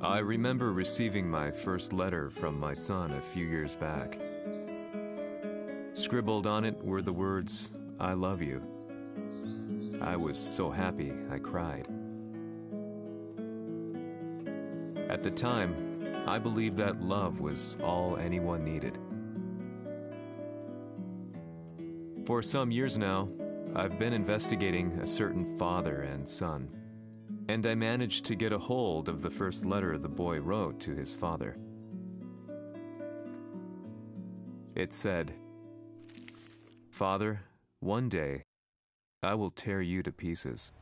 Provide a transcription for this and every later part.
I remember receiving my first letter from my son a few years back. Scribbled on it were the words, "I love you." I was so happy I cried. At the time, I believed that love was all anyone needed. For some years now, I've been investigating a certain father and son, and I managed to get a hold of the first letter the boy wrote to his father. It said, "Father, one day, I will tear you to pieces." "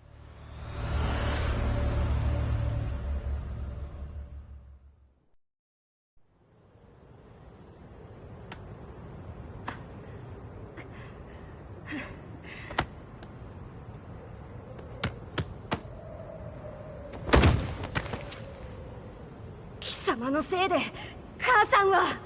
貴様のせいで母さんは..."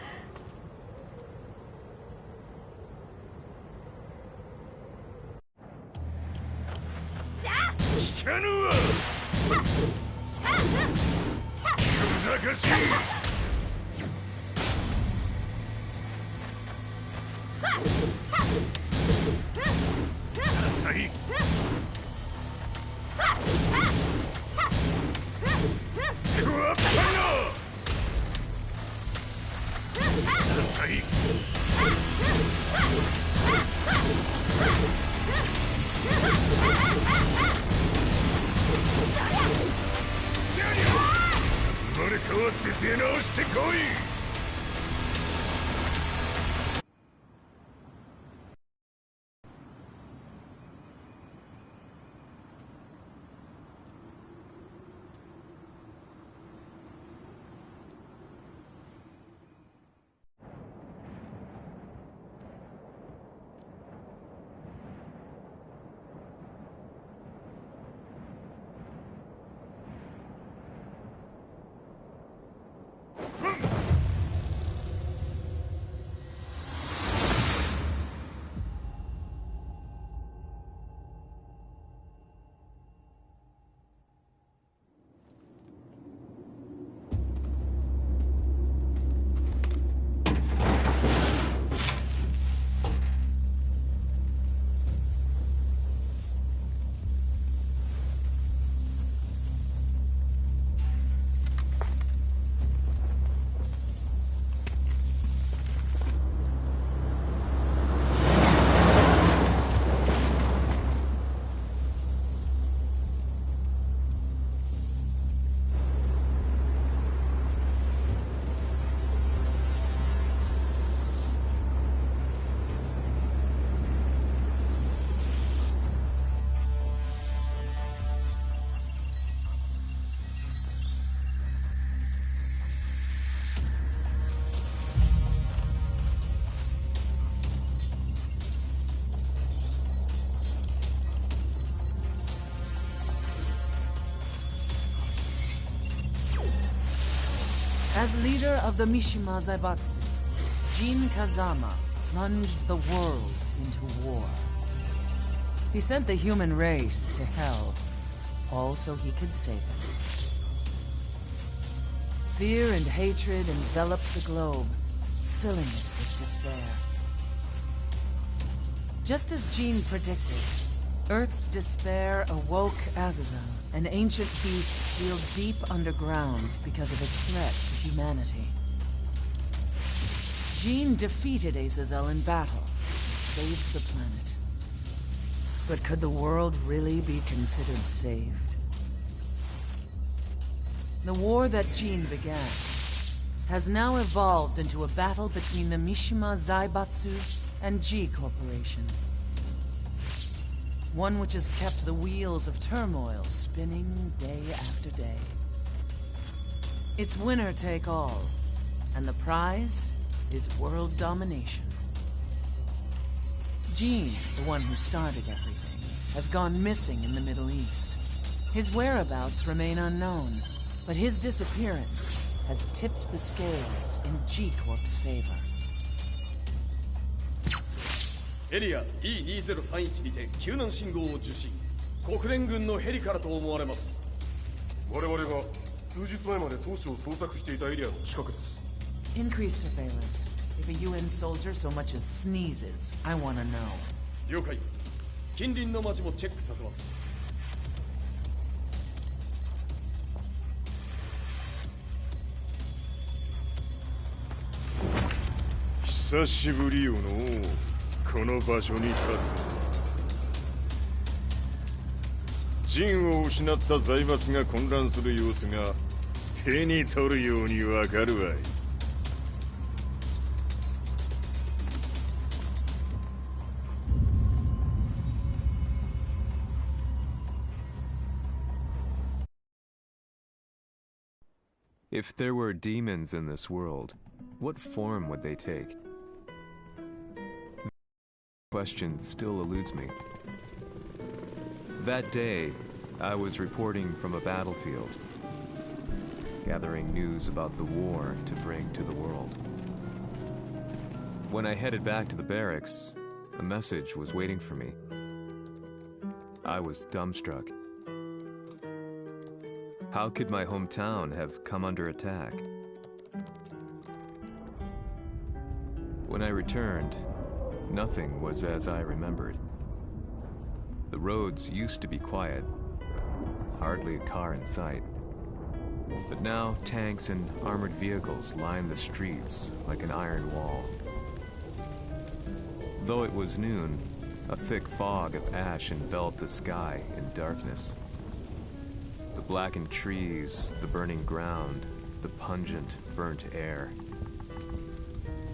As leader of the Mishima Zaibatsu, Jin Kazama plunged the world into war. He sent the human race to hell, all so he could save it. Fear and hatred enveloped the globe, filling it with despair. Just as Jin predicted, Earth's despair awoke Azazel, an ancient beast sealed deep underground because of its threat to humanity. Jin defeated Azazel in battle and saved the planet. But could the world really be considered saved? The war that Jin began has now evolved into a battle between the Mishima Zaibatsu and G Corporation. One which has kept the wheels of turmoil spinning day after day. It's winner take all, and the prize is world domination. Jin, the one who started everything, has gone missing in the Middle East. His whereabouts remain unknown, but his disappearance has tipped the scales in G-Corp's favor. エリア E2031 にて救難信号を受信。国連軍のヘリからと思われます。我々が数日前まで当初を捜索していたエリアの近くです。 Increase surveillance. If a UN soldier so much as sneezes, I want to know. 了解。近隣の町もチェックさせます。久しぶりよのこの場所に立つ。陣を失った財閥が混乱する様子が手に取るようにわかるわい。If there were demons in this world, what form would they take? The question still eludes me. That day, I was reporting from a battlefield, gathering news about the war to bring to the world. When I headed back to the barracks, a message was waiting for me. I was dumbstruck. How could my hometown have come under attack? When I returned, nothing was as I remembered. The roads used to be quiet, hardly a car in sight. But now tanks and armored vehicles line the streets like an iron wall. Though it was noon, a thick fog of ash enveloped the sky in darkness. The blackened trees, the burning ground, the pungent, burnt air.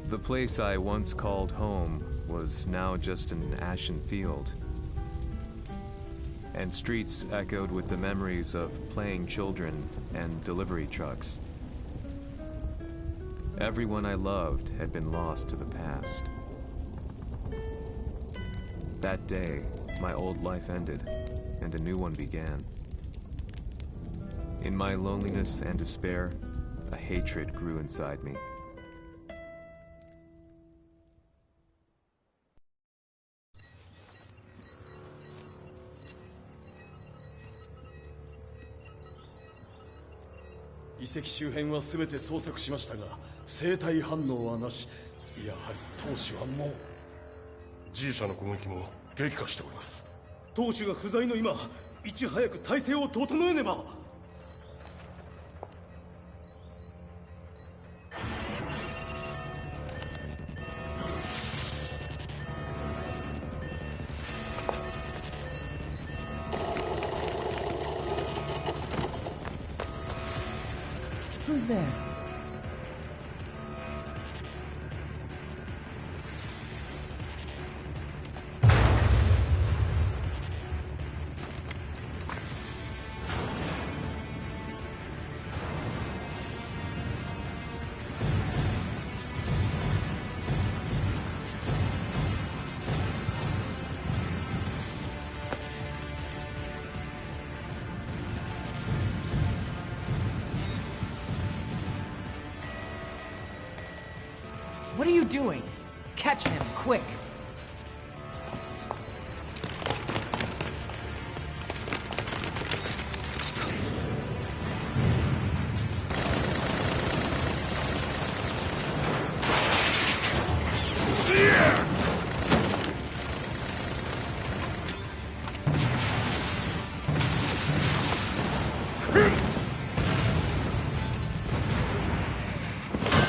The place I once called home was now just an ashen field. And streets echoed with the memories of playing children and delivery trucks. Everyone I loved had been lost to the past. That day, my old life ended, and a new one began. In my loneliness and despair, a hatred grew inside me.「遺跡周辺は全て捜索しましたが、生体反応はなし。やはり当主はもう。G 社の攻撃も激化しております。当主が不在の今、いち早く体制を整えねば。Who's there? What are you doing? Catch him, quick!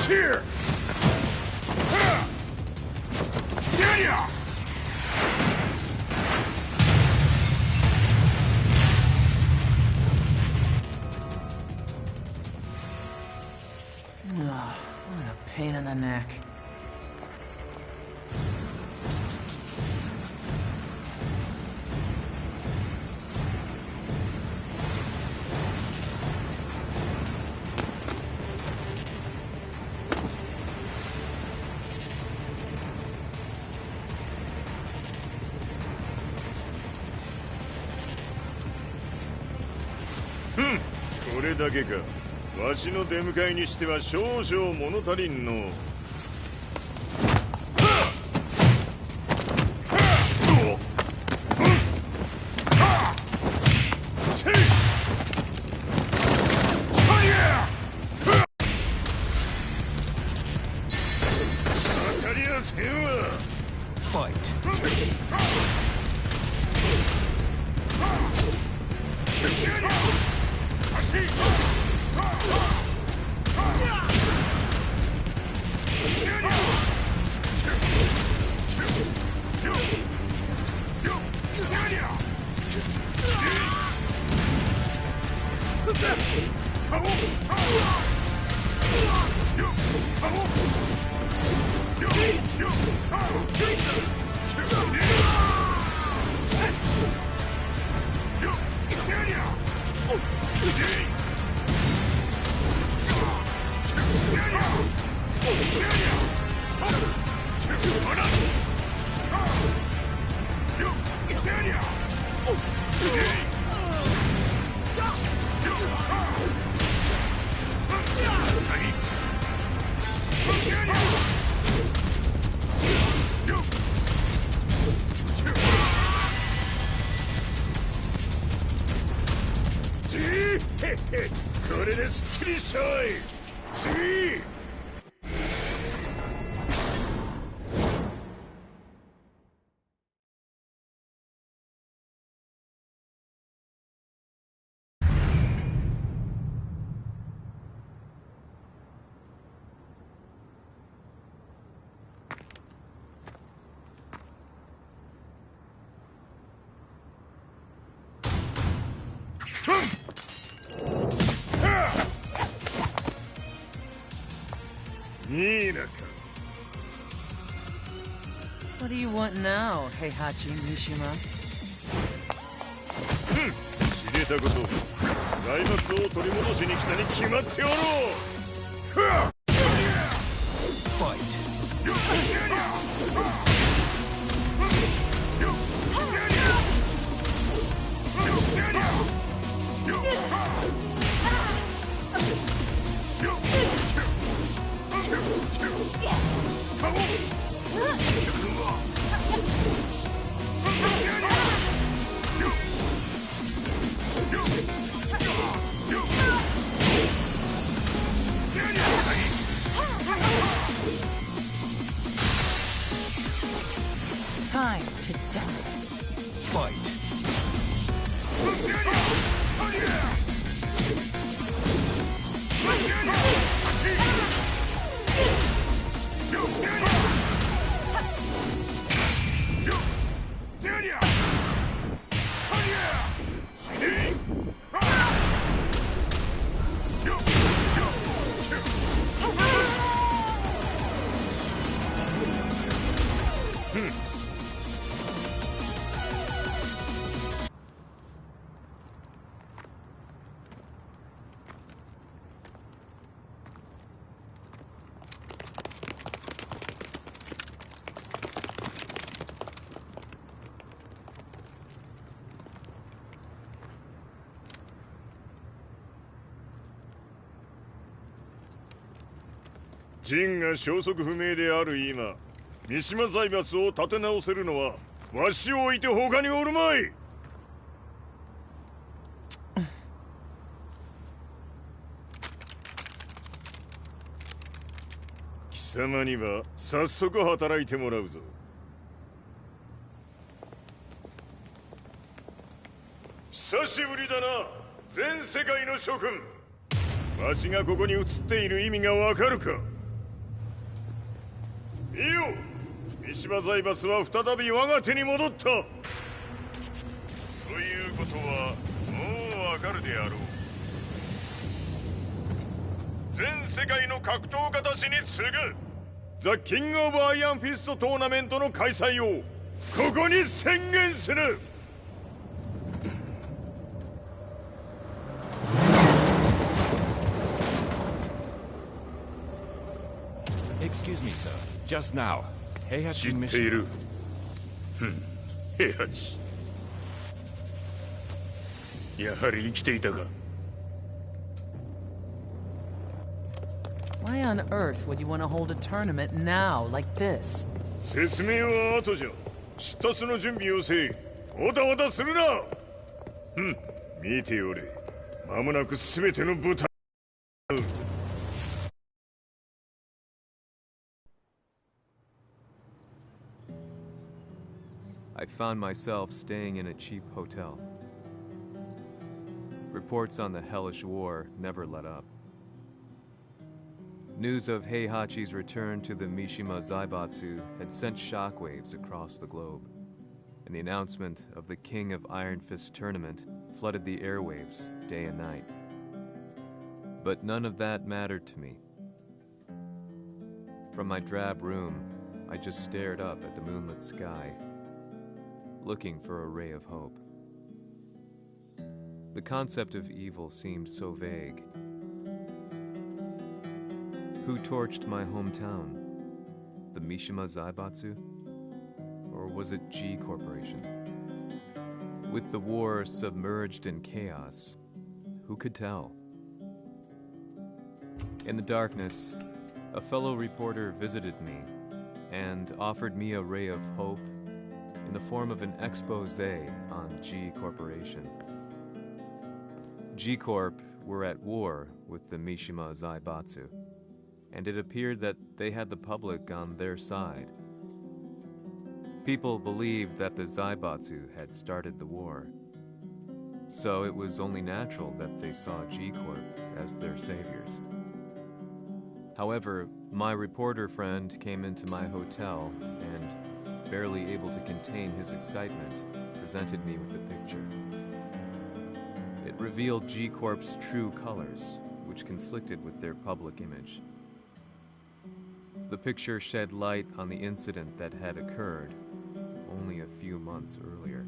Here! What a pain in the neck. Hmm. これだけか。わしの出迎えにしては少々物足りんの。これですっきりしたい。次。いいなか。What do you want now, Heihachi Mishima? 知れたこと。財閥を取り戻しに来たに決まっておろう。Fight. Time to die. Fight.陣が消息不明である今、三島財閥を立て直せるのはわしを置いて他におるまい。貴様には早速働いてもらうぞ。久しぶりだな、全世界の諸君。わしがここに映っている意味がわかるか。見よ、三島財閥は再び我が手に戻った。ということはもうわかるであろう。全世界の格闘家たちに次ぐザ・キング・オブ・アイアンフィストトーナメントの開催をここに宣言する。Excuse me, sir. Just now, Heihachi 知ってい Mishima. る。平八。やはり生きていたか。Why on earth would you want to hold a tournament now, like this? 説明は後じゃ。出立の準備をせい。おたわたするな。見ておれ。間もなく全ての舞台。I found myself staying in a cheap hotel. Reports on the hellish war never let up. News of Heihachi's return to the Mishima Zaibatsu had sent shockwaves across the globe, and the announcement of the King of Iron Fist tournament flooded the airwaves day and night. But none of that mattered to me. From my drab room, I just stared up at the moonlit sky, looking for a ray of hope. The concept of evil seemed so vague. Who torched my hometown? The Mishima Zaibatsu? Or was it G Corporation? With the war submerged in chaos, who could tell? In the darkness, a fellow reporter visited me and offered me a ray of hope in the form of an expose on G Corporation. G Corp were at war with the Mishima Zaibatsu, and it appeared that they had the public on their side. People believed that the Zaibatsu had started the war, so it was only natural that they saw G Corp as their saviors. However, my reporter friend came into my hotel and, barely able to contain his excitement, presented me with the picture. It revealed G Corp's true colors, which conflicted with their public image. The picture shed light on the incident that had occurred only a few months earlier.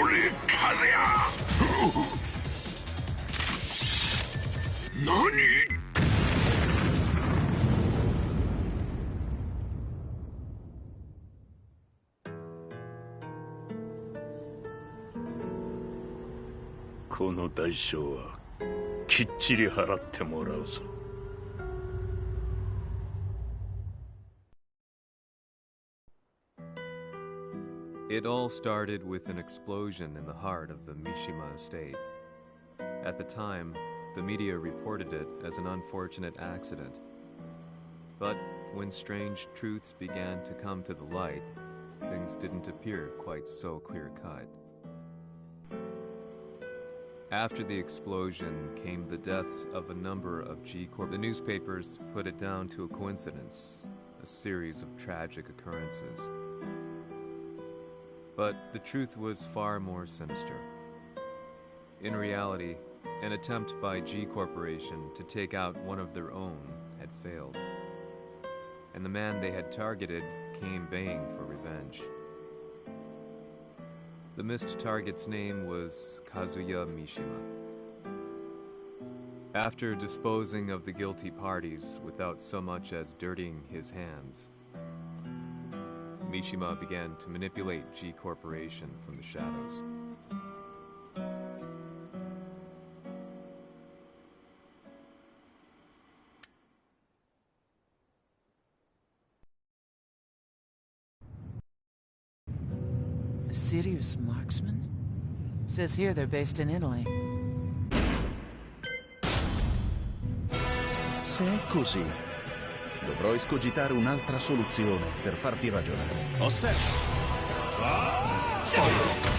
俺風や何この代償はきっちり払ってもらうぞ。It all started with an explosion in the heart of the Mishima estate. At the time, the media reported it as an unfortunate accident. But when strange truths began to come to the light, things didn't appear quite so clear-cut. After the explosion came the deaths of a number of G-Corp. The newspapers put it down to a coincidence, a series of tragic occurrences. But the truth was far more sinister. In reality, an attempt by G Corporation to take out one of their own had failed. And the man they had targeted came baying for revenge. The missed target's name was Kazuya Mishima. After disposing of the guilty parties without so much as dirtying his hands, Mishima began to manipulate G Corporation from the shadows. A serious marksman? Says here they're based in Italy. Se è così, dovrò escogitare un'altra soluzione per farti ragionare. Osserva! Fight!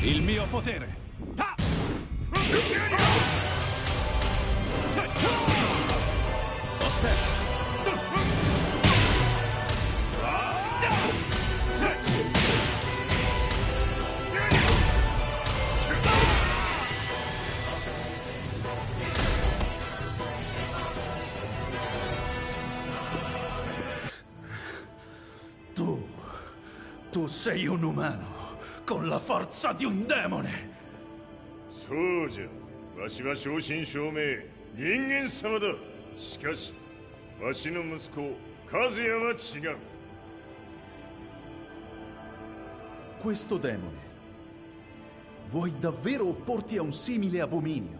Il mio potere! Osserva! Tu sei un umano con la forza di un demone. そうじゃ。わしは正真正銘人間様だ。しかしわしの息子和也は違う。Questo demone. Vuoi davvero opporti a un simile abominio?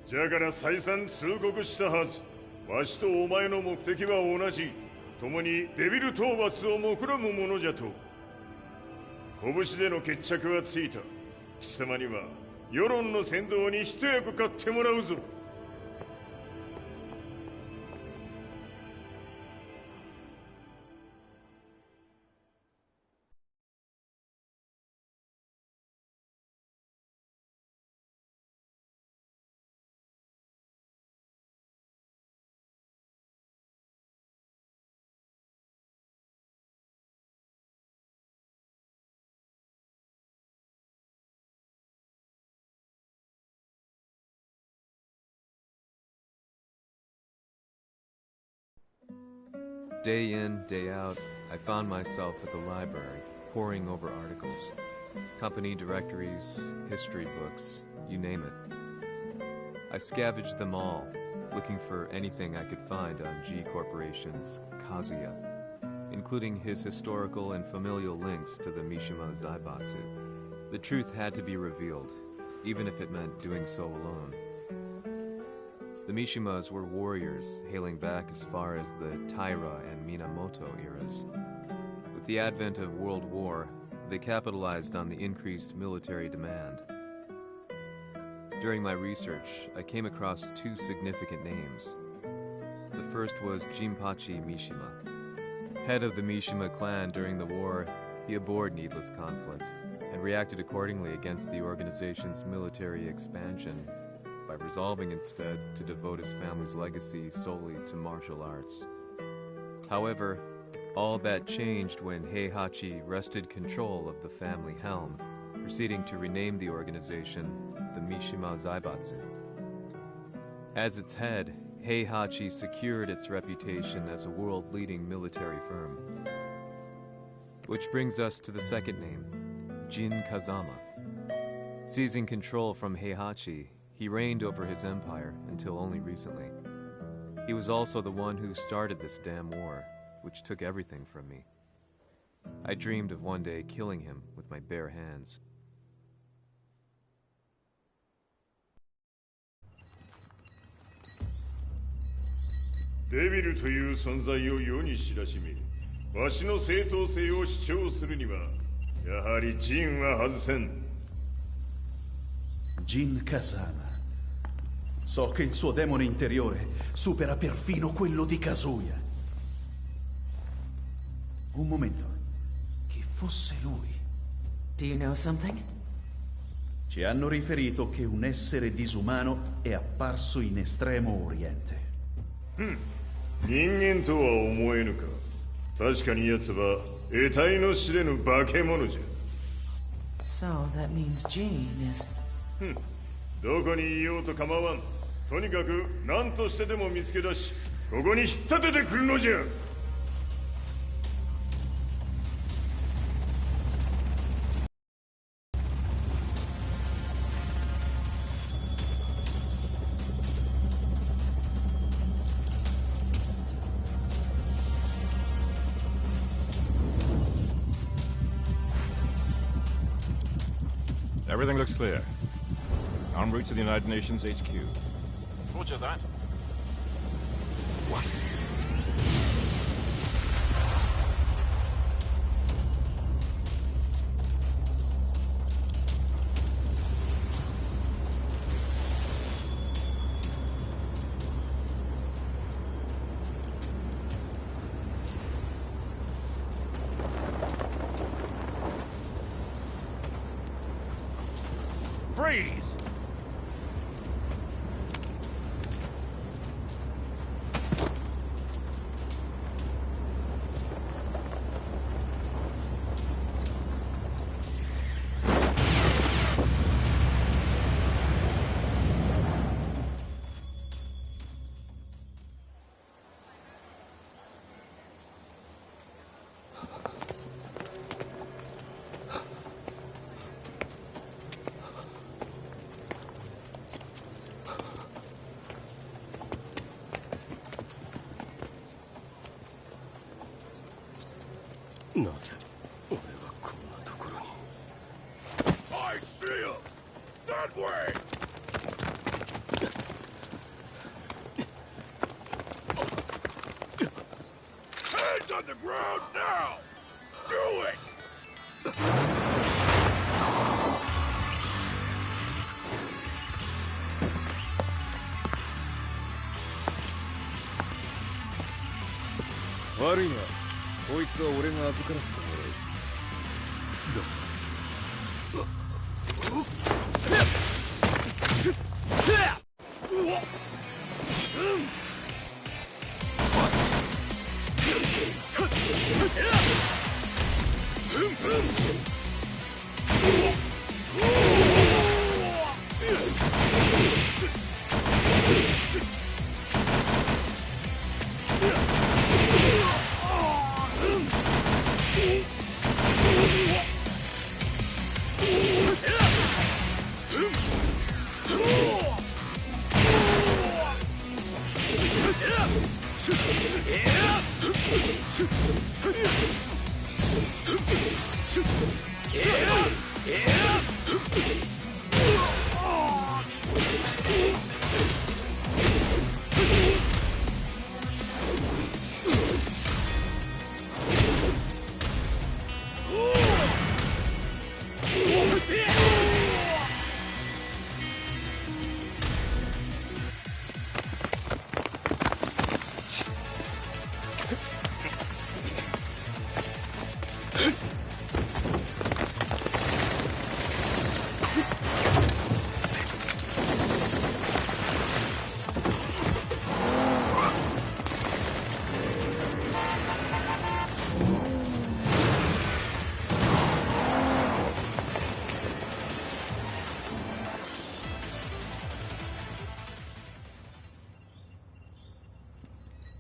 じゃから再三通告したはず。わしとお前の目的は同じ。共にデビル討伐を目論むものじゃと。拳での決着はついた。貴様には世論の先導に一役買ってもらうぞ。Day in, day out, I found myself at the library, poring over articles. Company directories, history books, you name it. I scavenged them all, looking for anything I could find on G Corporation's Kazuya, including his historical and familial links to the Mishima Zaibatsu. The truth had to be revealed. even if it meant doing so alone. The Mishimas were warriors hailing back as far as the Taira and Minamoto eras. With the advent of World War, they capitalized on the increased military demand. During my research, I came across two significant names. The first was Jinpachi Mishima. Head of the Mishima clan during the war, he abhorred needless conflict and reacted accordingly against the organization's military expansion by resolving instead to devote his family's legacy solely to martial arts. However, all that changed when Heihachi wrested control of the family helm, proceeding to rename the organization the Mishima Zaibatsu. As its head, Heihachi secured its reputation as a world-leading military firm. Which brings us to the second name, Jin Kazama. Seizing control from Heihachi, he reigned over his empire until only recently. He was also the one who started this damn war, which took everything from me. I dreamed of one day killing him with my bare hands. Devil という存在を世に知らしめ、わしの正当性を主張するには、やはりジンは外せん。Jin Kazama. So che il suo demone interiore supera perfino quello di Kazuya. Un momento. Chi fosse lui? Do you know something? Ci hanno riferito che un essere disumano è apparso in Estremo Oriente. 人間とは思えぬか。確かに奴は得体の知れぬ化け物じゃ。So that means Jean is... どこにいようと構わん。とにかく何としてでも見つけ出し、ここに引っ立ててくるのじゃ。Everything looks clear. En route to the United Nations HQ. Roger that. What? Freeze! I see him! That way! Hands on the ground now! Do it! Worry not. こいつは俺が預からせてもらう。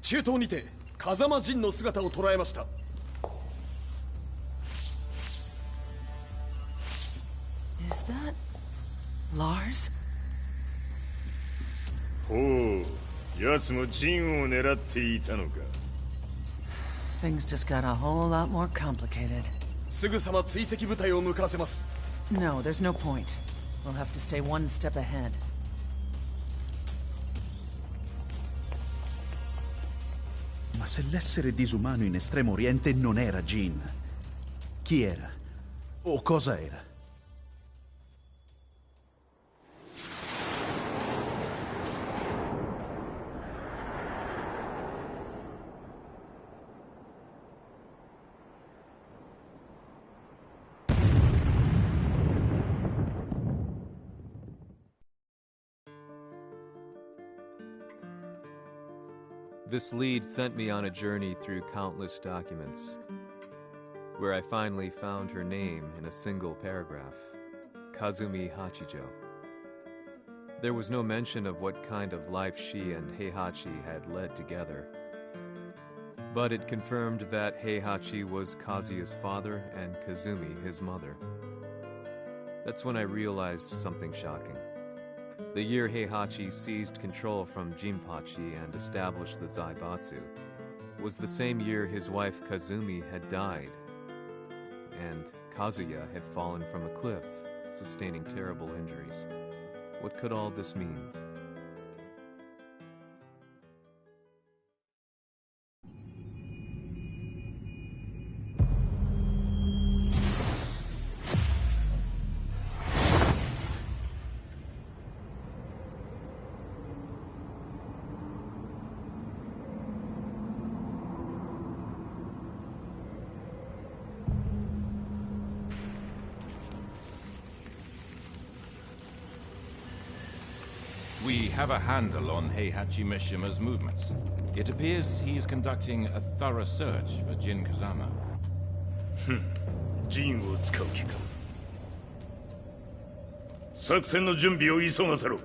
中東にて風間陣の姿を捉えました。Is that Lars? ほう、奴もジンを狙っていたのか。Things just got a whole lot more complicated. すぐさま追跡部隊を向かわせます。No, there's no point. We'll have to stay one step ahead. Ma se l'essere disumano in Estremo Oriente non era Jin, chi era? O cosa era? This lead sent me on a journey through countless documents, where I finally found her name in a single paragraph, Kazumi Hachijo. There was no mention of what kind of life she and Heihachi had led together, but it confirmed that Heihachi was Kazuya's father and Kazumi his mother. That's when I realized something shocking. The year Heihachi seized control from Jinpachi and established the Zaibatsu was the same year his wife Kazumi had died, and Kazuya had fallen from a cliff, sustaining terrible injuries. What could all this mean? We have a handle on Heihachi Mishima's movements. It appears he's conducting a thorough search for Jin Kazama. ジンを使う気か。作戦の準備を急がせろ。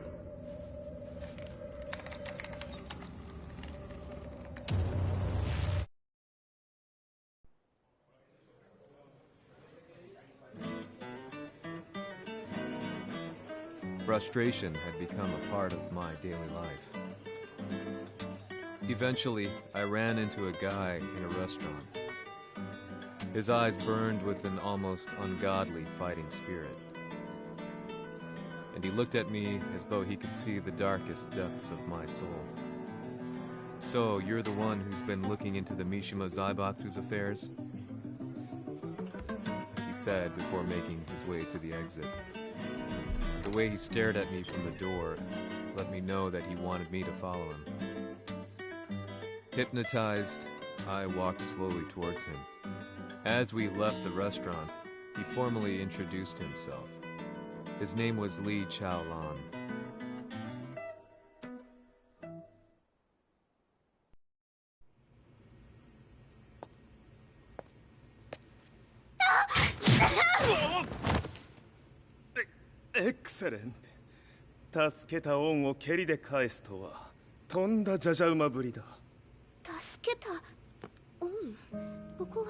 Frustration had become a part of my daily life. Eventually, I ran into a guy in a restaurant. His eyes burned with an almost ungodly fighting spirit. And he looked at me as though he could see the darkest depths of my soul. So, you're the one who's been looking into the Mishima Zaibatsu's affairs? He said before making his way to the exit. The way he stared at me from the door let me know that he wanted me to follow him. Hypnotized, I walked slowly towards him. As we left the restaurant, he formally introduced himself. His name was Li Chaolan. Excellent. 助けた恩を蹴りで返すとはとんだじゃじゃ馬ぶりだ。助けた恩。ここは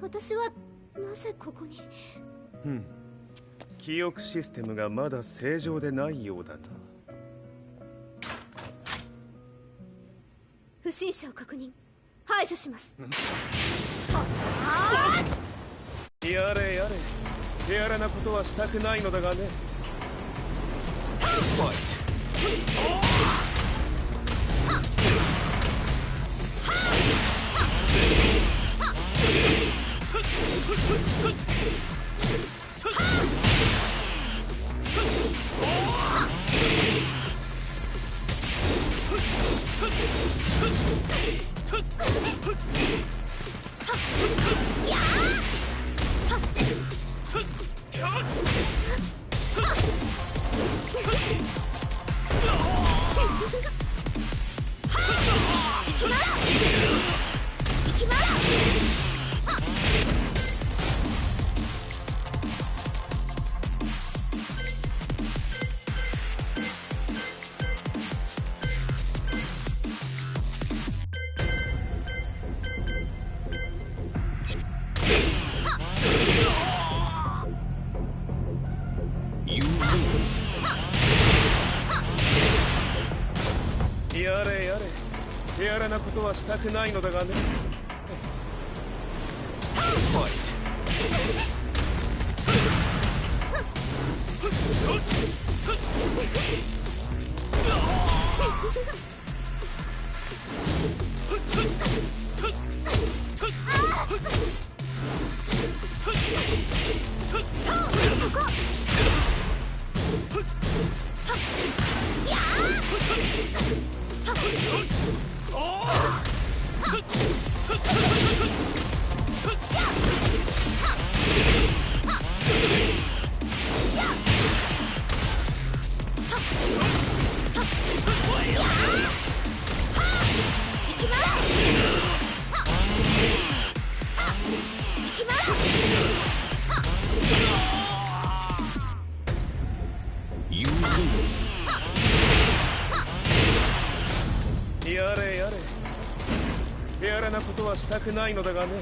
私はなぜここに。記憶システムがまだ正常でないようだな。不審者を確認。排除します。やれやれ。手荒なことはしたくないのだがね。手荒なことはしたくないのだがね。やれやれ、手荒なことはしたくないのだがね。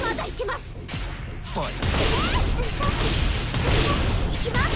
まだいけます。ファイト。いきます。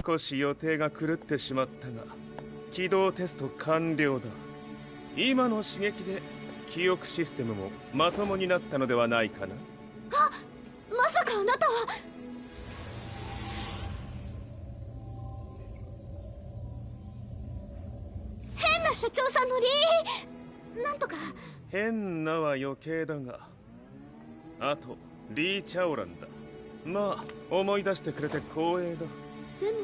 少し予定が狂ってしまったが、起動テスト完了だ。今の刺激で記憶システムもまともになったのではないかな。あ、まさかあなたは。変な社長さんのなんとか。変なは余計だが、あとリー・チャオランだ。まあ思い出してくれて光栄だ。でも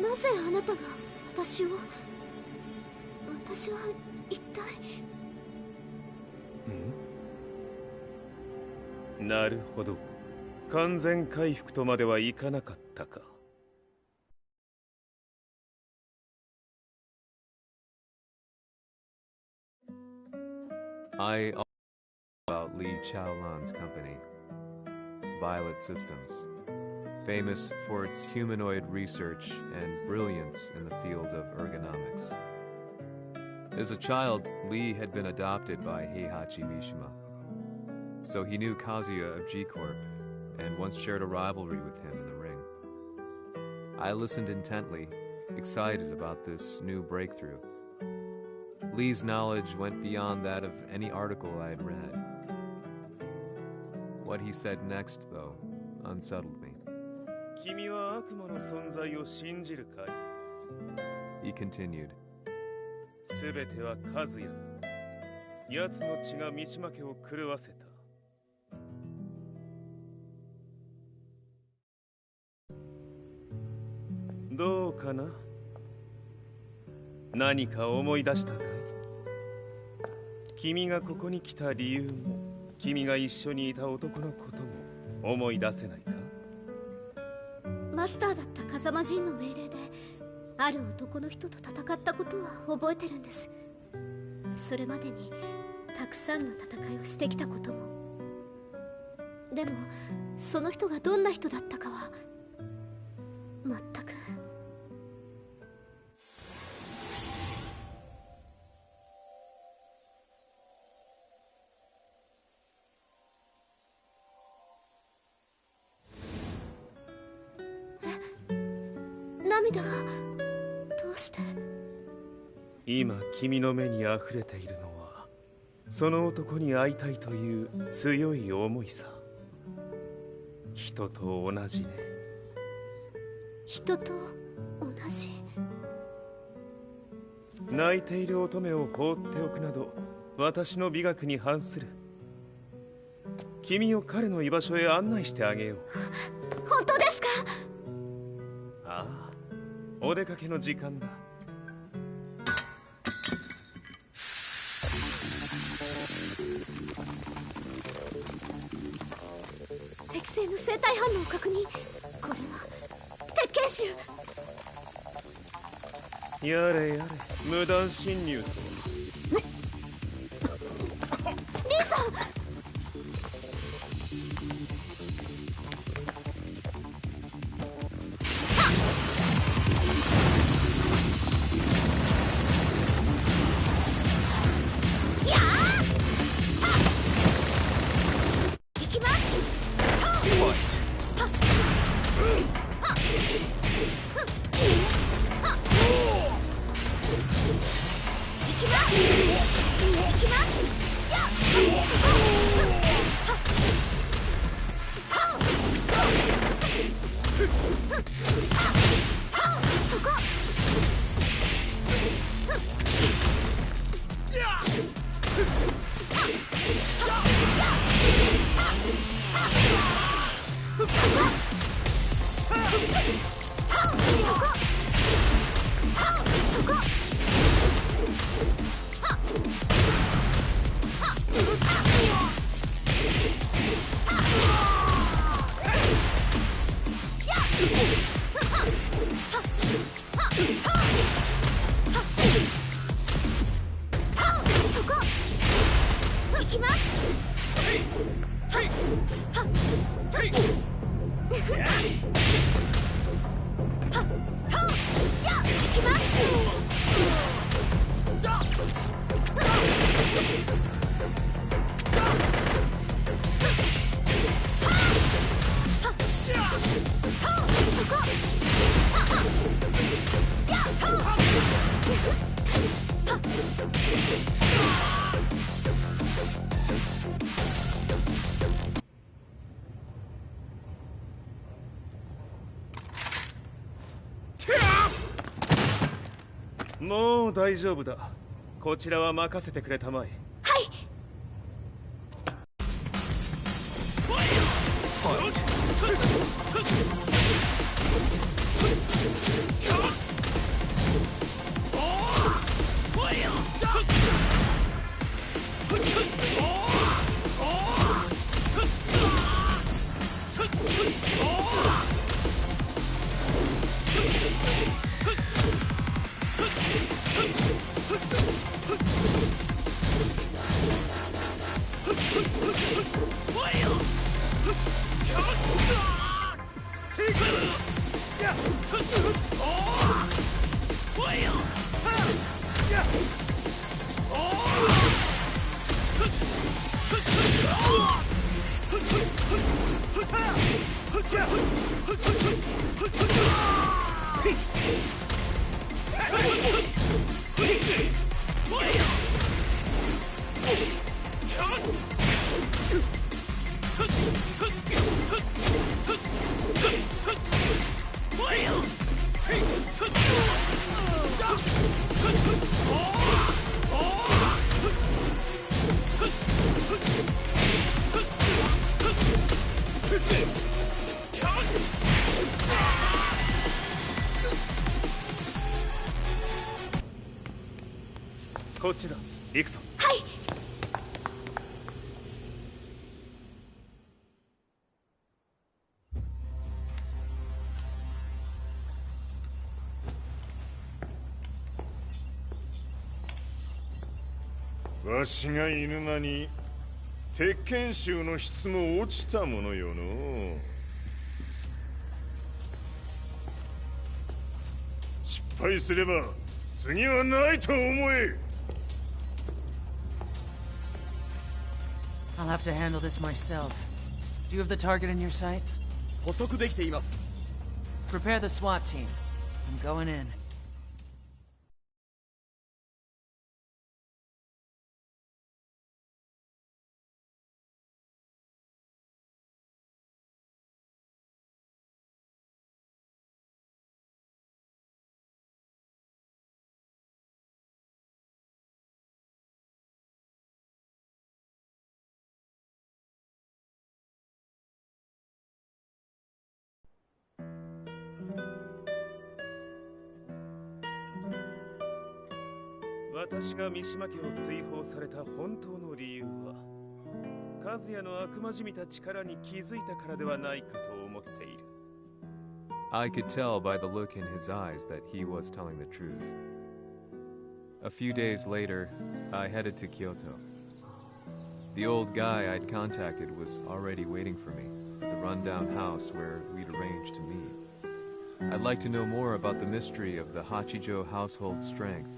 なぜあなたが私は一体。なるほど、完全回復とまではいかなかったか。I about Li Chaolan's company, Violet Systems, famous for its humanoid research and brilliance in the field of ergonomics. As a child, Li had been adopted by Heihachi Mishima, so he knew Kazuya of G-Corp and once shared a rivalry with him in the ring. I listened intently, excited about this new breakthrough. Li's knowledge went beyond that of any article I had read. What he said next, though, unsettled me. He continued. すべてはカズヤ。奴の血が三島家を狂わせた。どうかな？何か思い出したかい？君がここに来た理由も、君が一緒にいた男のことも思い出せないか？マスターだった風間陣の命令である男の人と戦ったことは覚えてるんです。それまでにたくさんの戦いをしてきたことも。でもその人がどんな人だったかは全く。涙がどうして。今君の目に溢れているのはその男に会いたいという強い思いさ。人と同じね。人と同じ。泣いている乙女を放っておくなど私の美学に反する。君を彼の居場所へ案内してあげよう。本当ですか？ああ、お出かけの時間だ。適正の生体反応を確認。これは鉄拳臭。やれやれ、無断侵入と。リーさん。もう大丈夫だ。こちらは任せてくれたまえ。はい。こっちだ。行くぞ。はい。わしが犬間に鉄拳衆の質も落ちたものよの。失敗すれば次はないと思え。I'll have to handle this myself. Do you have the target in your sights? 捕捉できています。 Prepare the SWAT team. I'm going in.「私が三島家を追放された本当の理由は、和也の悪魔じみた力に気づいたからではないかと思っている。 I could tell by the look in his eyes that he was telling the truth. A few days later, I headed to Kyoto. The old guy I'd contacted was already waiting for me at the rundown house where we'd arranged to meet. I'd like to know more about the mystery of the Hachijo household strength.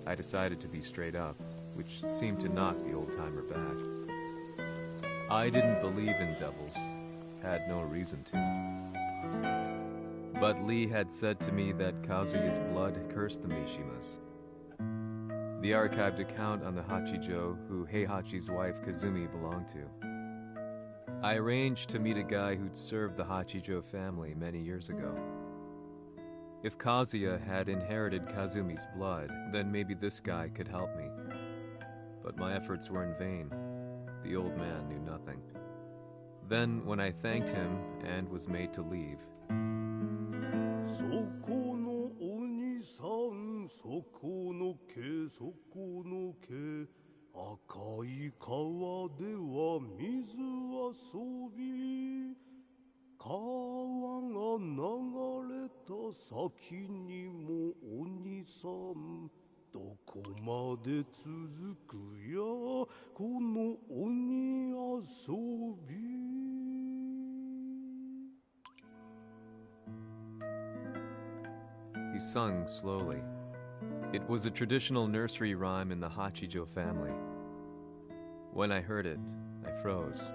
I decided to be straight up, which seemed to knock the old-timer back. I didn't believe in devils, had no reason to. But Lee had said to me that Kazuya's blood cursed the Mishimas. The archived account on the Hachijo who Heihachi's wife Kazumi belonged to. I arranged to meet a guy who'd served the Hachijo family many years ago. If Kazuya had inherited Kazumi's blood, then maybe this guy could help me. But my efforts were in vain. The old man knew nothing. Then, when I thanked him and was made to leave, そこの鬼さん、そこの毛、そこの毛、赤い川では水遊び、川が流れた先にも鬼さん、どこまで続くやこの鬼遊び。 he sung slowly. It was a traditional nursery rhyme in the Hachijo family. When I heard it, I froze.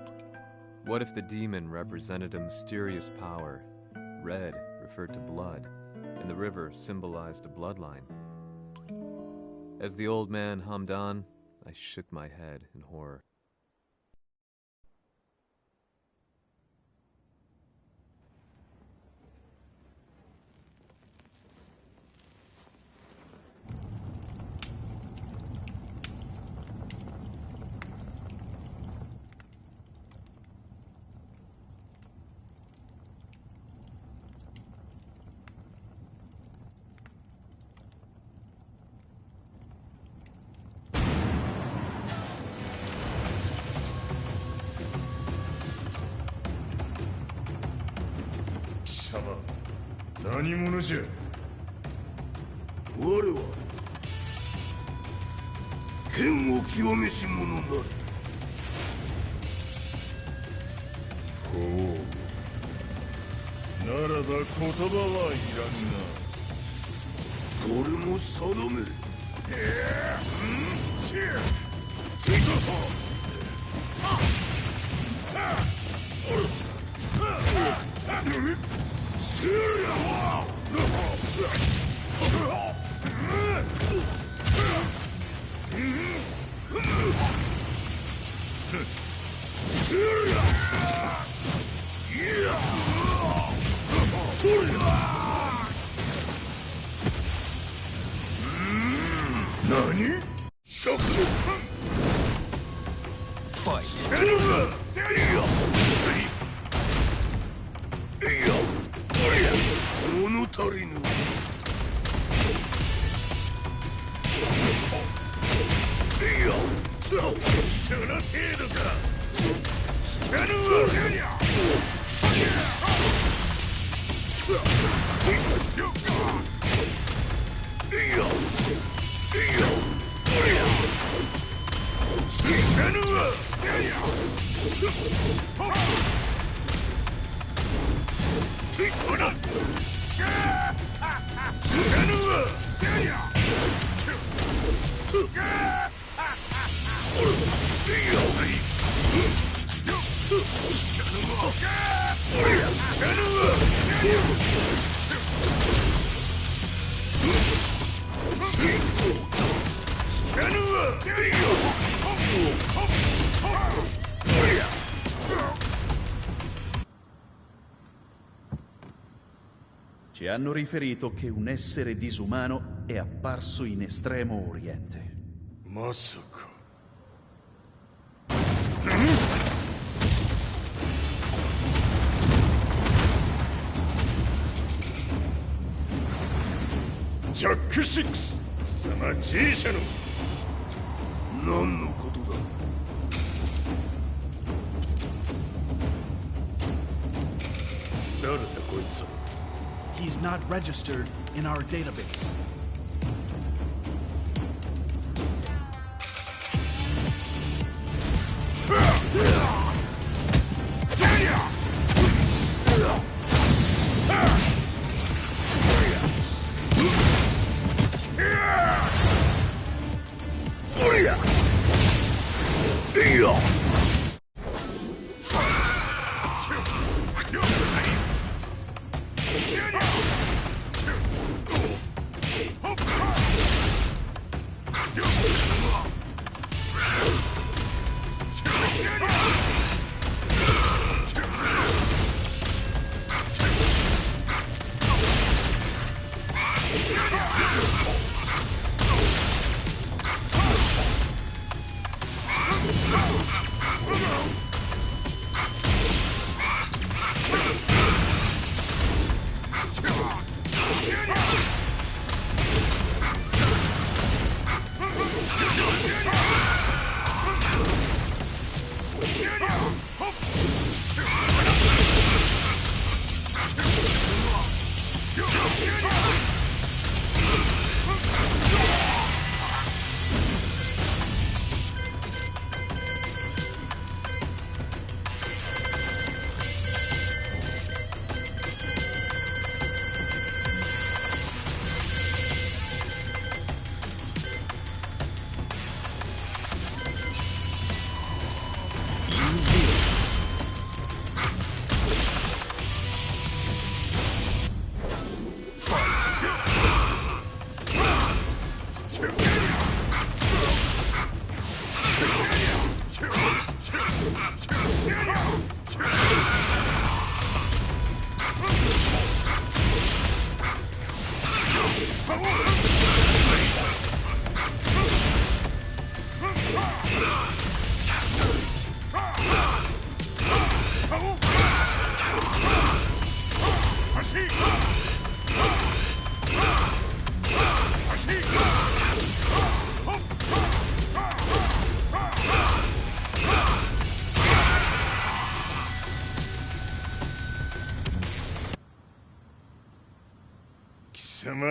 What if the demon represented a mysterious power? Red referred to blood, and the river symbolized a bloodline. As the old man hummed on, I shook my head in horror. 何者じゃ。我は剣を極めし者なり。ほう。ならば言葉はいらんな。これも定め。何？ 物足りぬ。その程度か。聞かぬわけにゃ。Ci hanno riferito che un essere disumano è apparso in Estremo Oriente. Masaka.ジャック6、貴様 G 社の何のことだ。誰だこいつは。He's not registered in our database.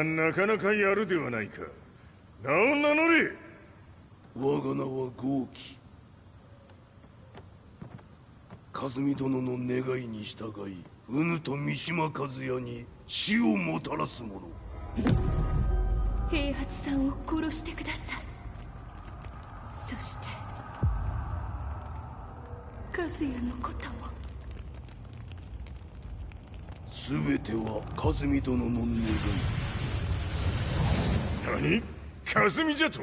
なかなかやるではないか。名を名乗れ。我が名は豪輝。和美殿の願いに従いうぬと三島和也に死をもたらす者。平八さんを殺してください。そして和也のことも。全ては和美殿の願い。何？和美じゃと？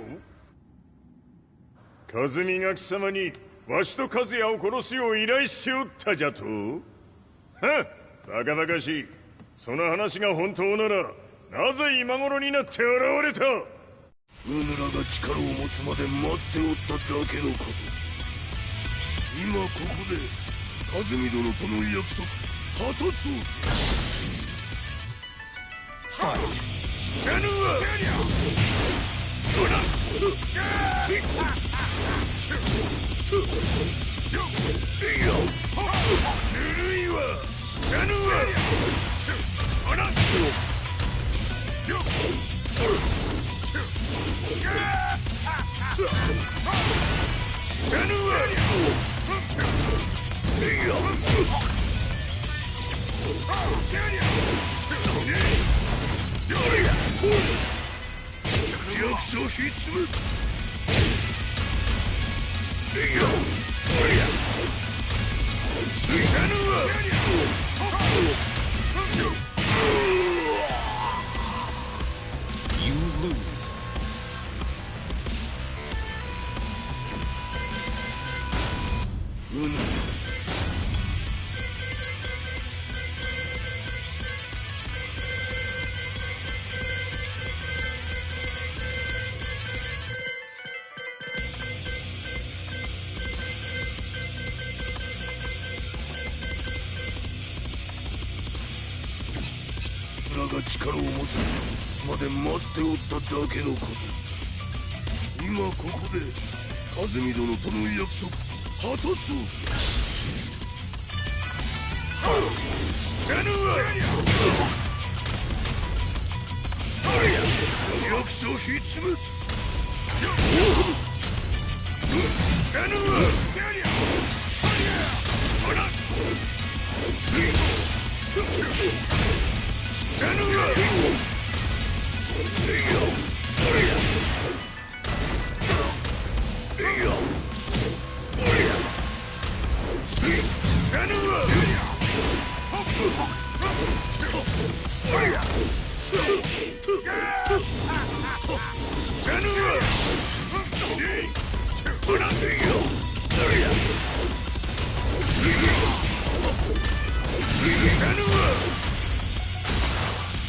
和美が貴様にわしと和也を殺すよう依頼しておったじゃと？はっ、バカバカしい。その話が本当ならなぜ今頃になって現れた？うぬらが力を持つまで待っておっただけのこと。今ここで和美殿との約束果たそう。ファイト。やるわ。ぬるいわ。やるわ。あら。ひつむYou lose.「が力を持つまで待っておっただけのこと。今ここで風見殿との約束果たそう。死なぬわ弱者ひつむ死なぬわ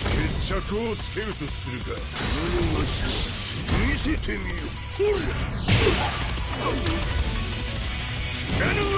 決着をつけるとするか。何がしろ見せてみよ。ほら死なぬわ死なぬわ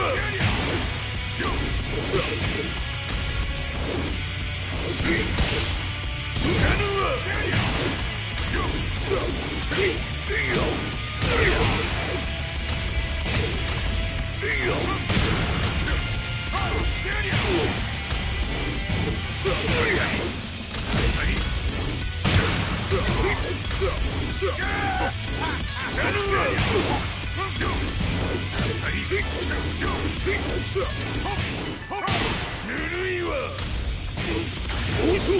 ぬるいわおしょ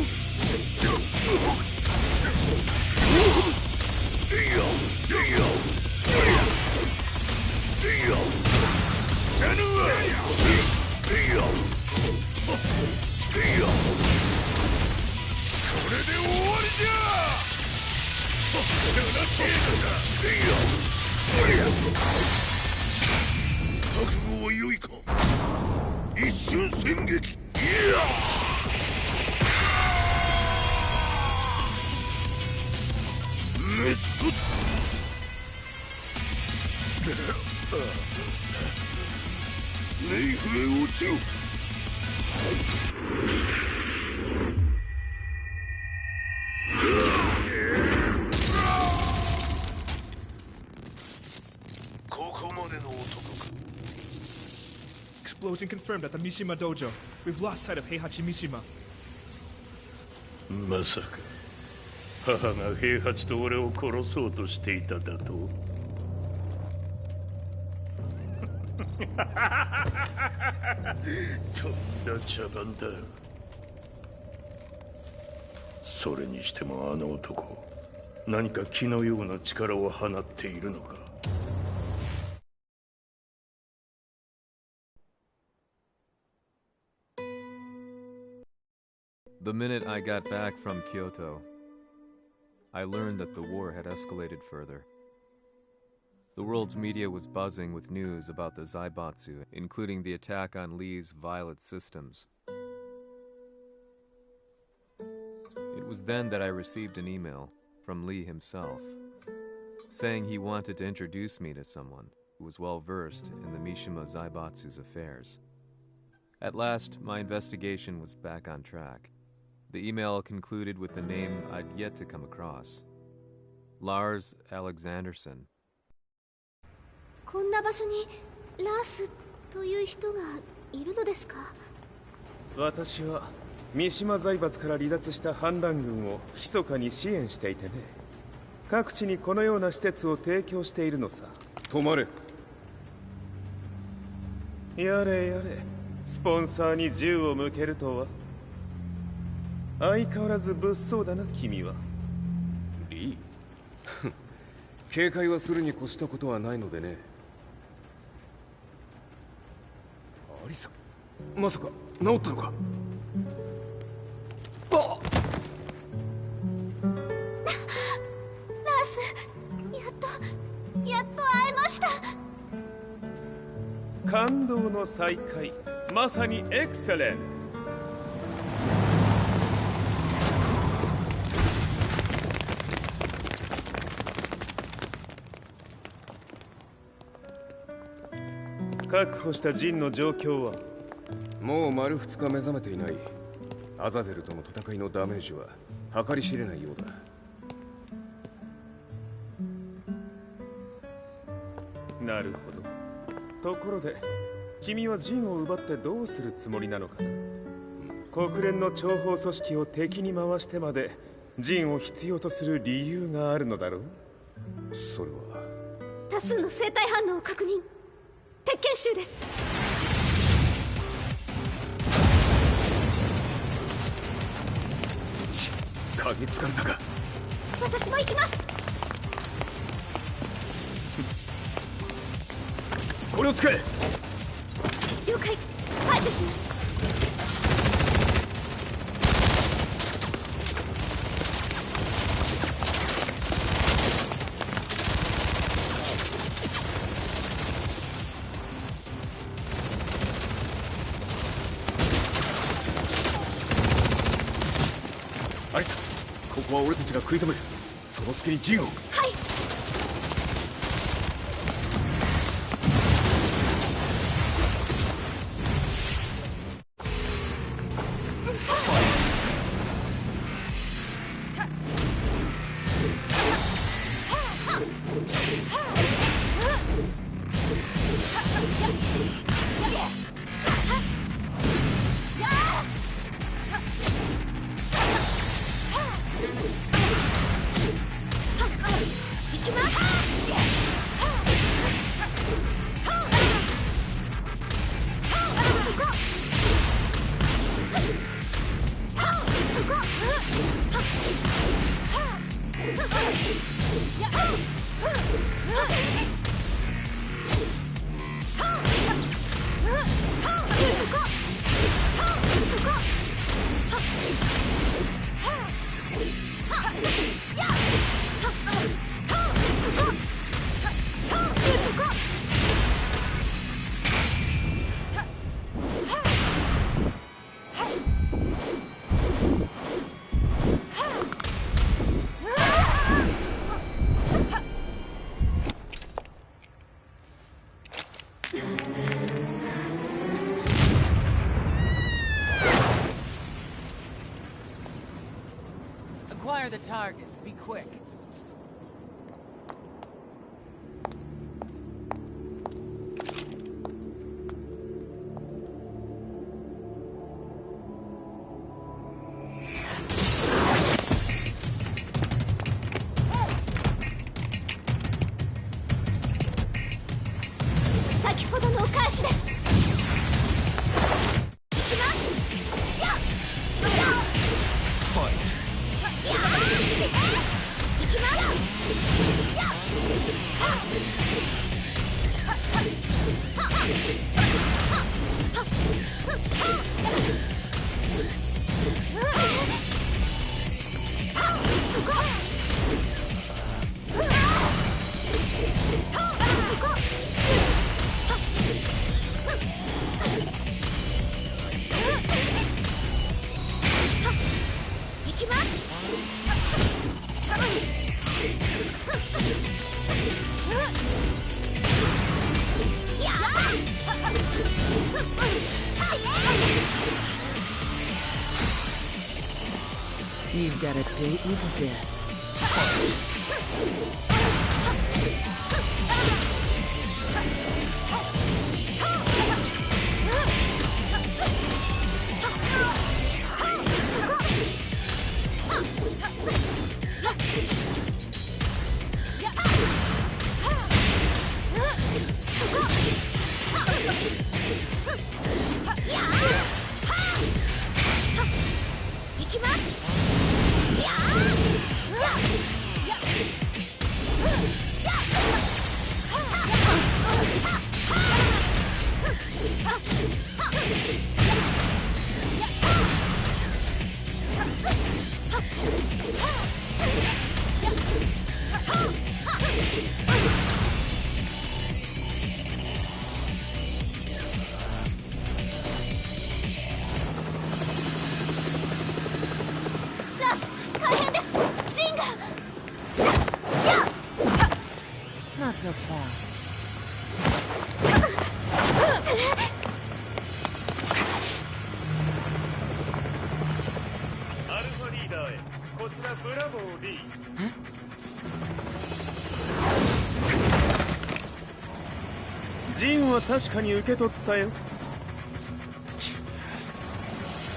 これで終わりじゃ。覚悟は良いか。一瞬戦撃。いやメッソネイフへ落ちよ。Explosion confirmed at the Mishima Dojo. We've lost sight of Heihachi Mishima. まさか母が平八と俺を殺そうとしていただと。とんだ茶番だ。それにしてもあの男何か気のような力を放っているのか。The minute I got back from Kyoto, I learned that the war had escalated further. The world's media was buzzing with news about the Zaibatsu, including the attack on Lee's Violet systems. It was then that I received an email from Lee himself, saying he wanted to introduce me to someone who was well versed in the Mishima Zaibatsu's affairs. At last, my investigation was back on track. The email concluded with a name I'd yet to come across. Lars Alexanderson. こんな場所にラースという人がいるのですか？私は三島財閥から離脱した反乱軍を密かに支援していてね。各地にこのような施設を提供しているのさ。止まれ。やれやれ、スポンサーに銃を向けるとは。相変わらず物騒だな君は。リー警戒はするに越したことはないのでね。アリサ、まさか治ったのか。あっ、ナース、やっと会えました。感動の再会、まさにエクセレント。確保したジンの状況は？もう丸2日目覚めていない。アザゼルとの戦いのダメージは計り知れないようだ。なるほど。ところで君はジンを奪ってどうするつもりなのかな。国連の諜報組織を敵に回してまでジンを必要とする理由があるのだろう。それは多数の生体反応を確認。鉄拳衆です。嗅ぎつかれたか。私も行きます。これを使え。了解。排除します。アリサ、ここは俺たちが食い止める。その隙にジンを。はい。Acquire the target. Be quick. You've got a date with death. Yeah! Not so fast. アルファリーダーへ。こちらブラボー D。ジンは確かに受け取ったよ。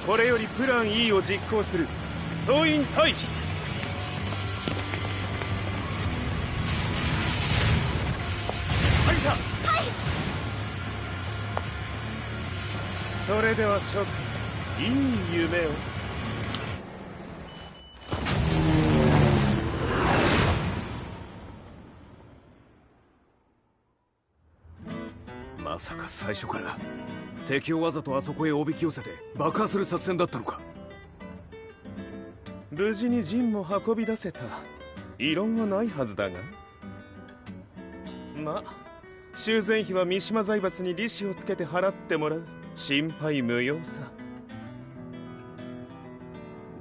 これよりプラン E を実行する。総員退避。それでは諸君、いい夢を。まさか最初から敵をわざとあそこへおびき寄せて爆破する作戦だったのか。無事に陣も運び出せた。異論はないはずだが。まあ修繕費は三島財閥に利子をつけて払ってもらう。心配無用さ。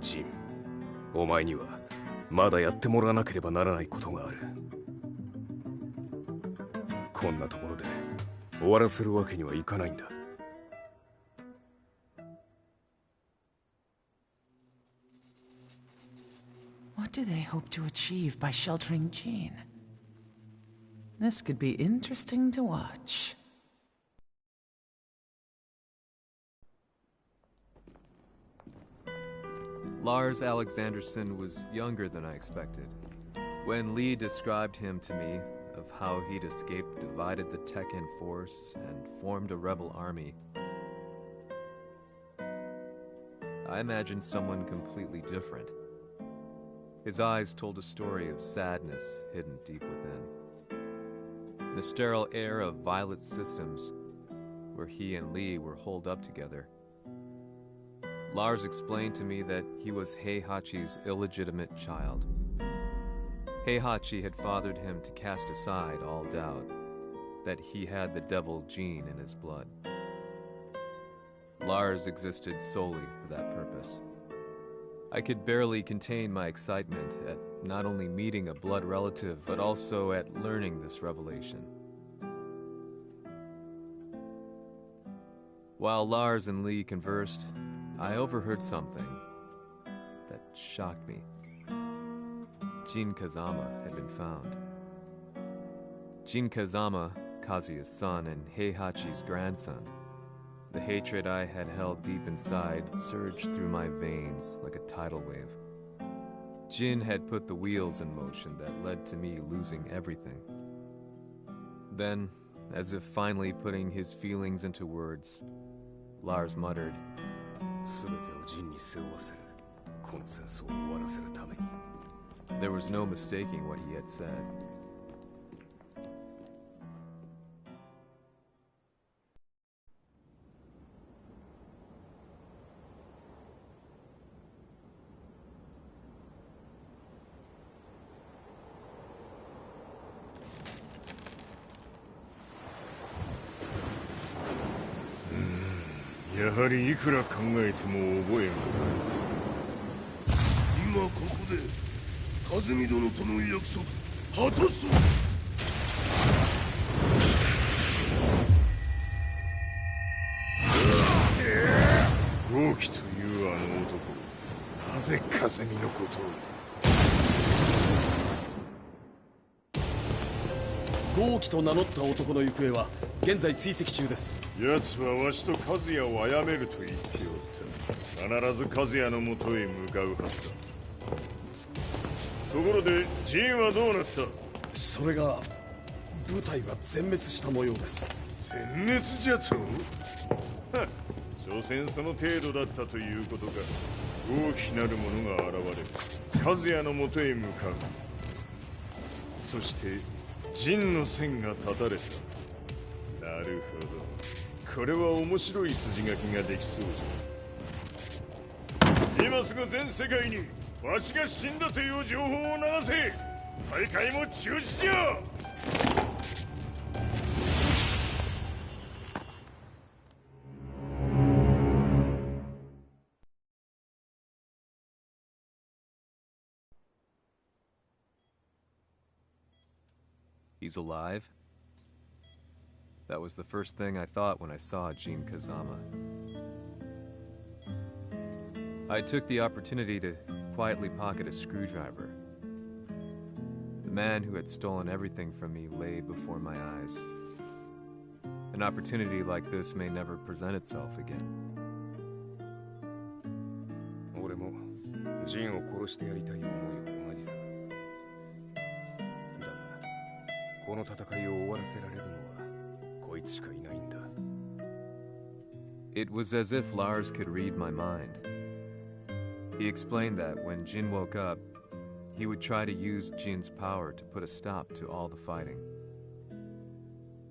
ジン、お前にはまだやってもらわなければならないことがある。こんなところで終わらせるわけにはいかないんだ。What do they hope to achieve by sheltering Jean? This could be interesting to watch. Lars Alexanderson was younger than I expected. When Lee described him to me, of how he'd escaped, divided the Tekken force, and formed a rebel army, I imagined someone completely different. His eyes told a story of sadness hidden deep within. The sterile air of Violet Systems, where he and Lee were holed up together. Lars explained to me that he was Heihachi's illegitimate child. Heihachi had fathered him to cast aside all doubt that he had the devil gene in his blood. Lars existed solely for that purpose. I could barely contain my excitement at not only meeting a blood relative, but also at learning this revelation. While Lars and Lee conversed, I overheard something that shocked me. Jin Kazama had been found. Jin Kazama, Kazuya's son and Heihachi's grandson. The hatred I had held deep inside surged through my veins like a tidal wave. Jin had put the wheels in motion that led to me losing everything. Then, as if finally putting his feelings into words, Lars muttered, There was no mistaking what he had said. やはりいくら考えても覚えがない。今ここで和美殿との約束果たそう。豪輝というあの男、なぜ和美のことを。豪輝と名乗った男の行方は現在追跡中です。奴はわしと和也を殺めると言っておった。必ず和也のもとへ向かうはずだ。ところでジンはどうなった？それが部隊が全滅した模様です。全滅じゃと？所詮その程度だったということか。大きなる者が現れ和也のもとへ向かう。そしてジンの線が断たれた。なるほこれは面白い筋書きができそうじゃ。今すぐ全世界にわしが死んだという情報を流せ。大会も中止じゃ。He's alive? That was the first thing I thought when I saw Jin Kazama. I took the opportunity to quietly pocket a screwdriver. The man who had stolen everything from me lay before my eyes. An opportunity like this may never present itself again. 俺もジンを殺してやりたい思いは同じさ。だが、この戦いを終わらせられるのはこいつしかいないんだ。It was as if Lars could read my mind. He explained that when Jin woke up, he would try to use Jin's power to put a stop to all the fighting.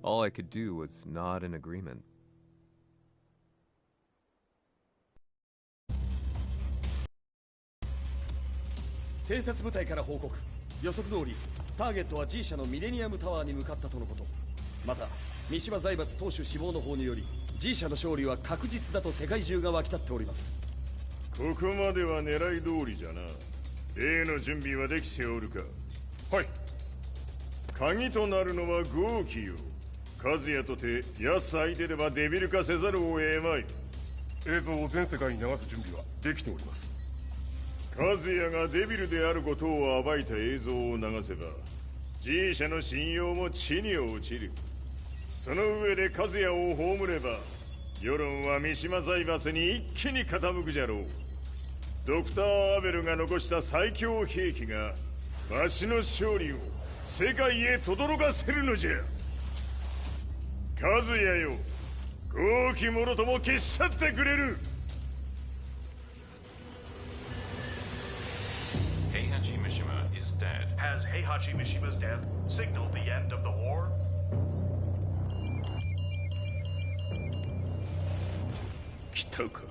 All I could do was nod in agreement. 偵察部隊から報告。予測通りターゲットは G 社のミレニアムタワーに向かったとのこと。また三島財閥当主死亡の方により G 社の勝利は確実だと世界中が沸き立っております。ここまでは狙い通りじゃな。例の準備はできておるか。はい。鍵となるのは豪気よ。和也とて奴相手ではデビル化せざるを得まい。映像を全世界に流す準備はできております。和也がデビルであることを暴いた映像を流せば G 社の信用も地に落ちる。その上で和也を葬れば世論は三島財閥に一気に傾くじゃろう。ドクター・アベルが残した最強兵器がわしの勝利を世界へ轟かせるのじゃ。和也よ、豪気者とも消し去ってくれる。Heihachi Mishima is dead. Has Heihachi Mishima's death signaled the end of the war? 来たか。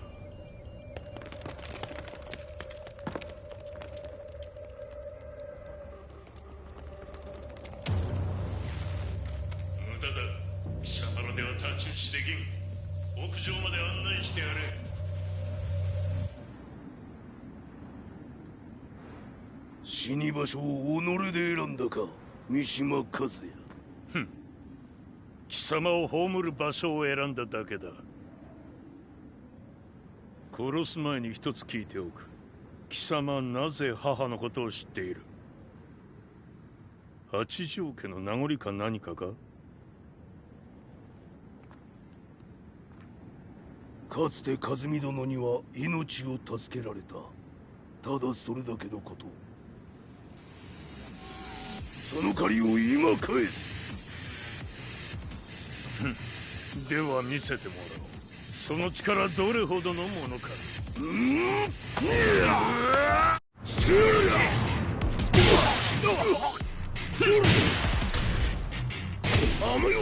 無駄だ。貴様らでは太刀打ちできん。屋上まで案内してやれ。死に場所を己で選んだか、三島和也。ふん。貴様を葬る場所を選んだだけだ。殺す前に一つ聞いておく。貴様なぜ母のことを知っている？八条家の名残か何かか？かつて和美殿には命を助けられた。ただそれだけのこと。その借りを今返す。では見せてもらおう。その力どれほどのものか。あのよ。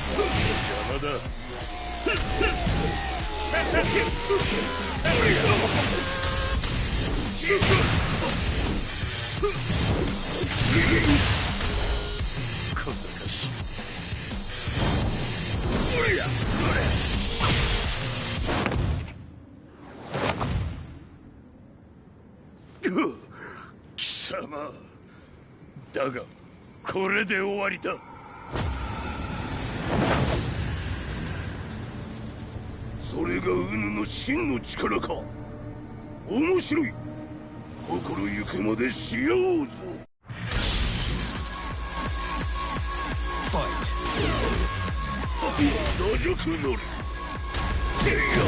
邪魔だ。小賢しい。貴様だがこれで終わりだ。それがウヌの真の力か。面白い。心ゆくまでしようぞ。Fight. 打辱能力天陽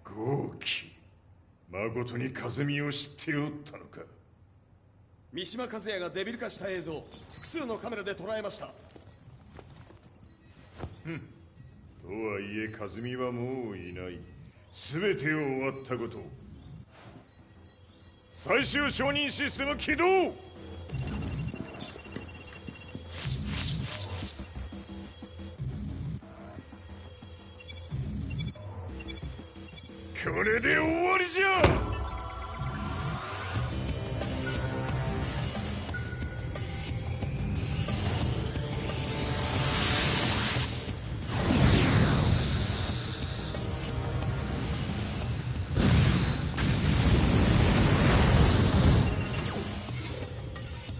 豪気誠に風見を知っておったのか。三島和也がデビル化した映像複数のカメラで捉えました。とはいえ風見はもういない。全てを終わったこと。最終承認システム起動。これで終わりじゃ。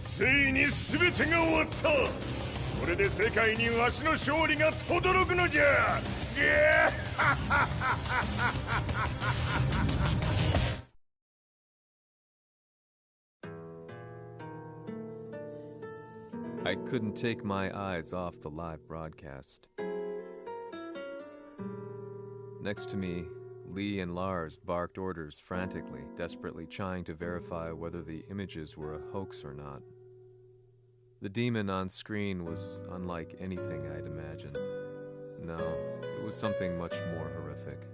ついに全てが終わった。これで世界にわしの勝利が轟くのじゃ。I couldn't take my eyes off the live broadcast. Next to me, Lee and Lars barked orders frantically, desperately trying to verify whether the images were a hoax or not. The demon on screen was unlike anything I'd imagined. No, it was something much more horrific.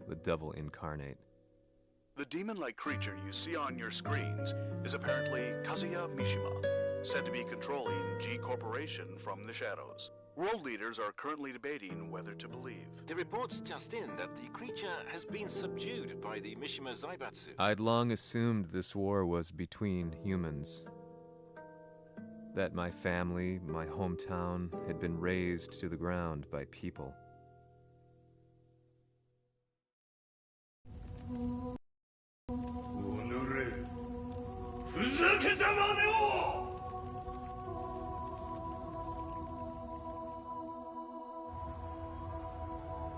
The devil incarnate. The demon-like creature you see on your screens is apparently Kazuya Mishima, said to be controlling G Corporation from the shadows. World leaders are currently debating whether to believe. The report's just in that the creature has been subdued by the Mishima Zaibatsu. I'd long assumed this war was between humans. That my family, my hometown, had been razed to the ground by people.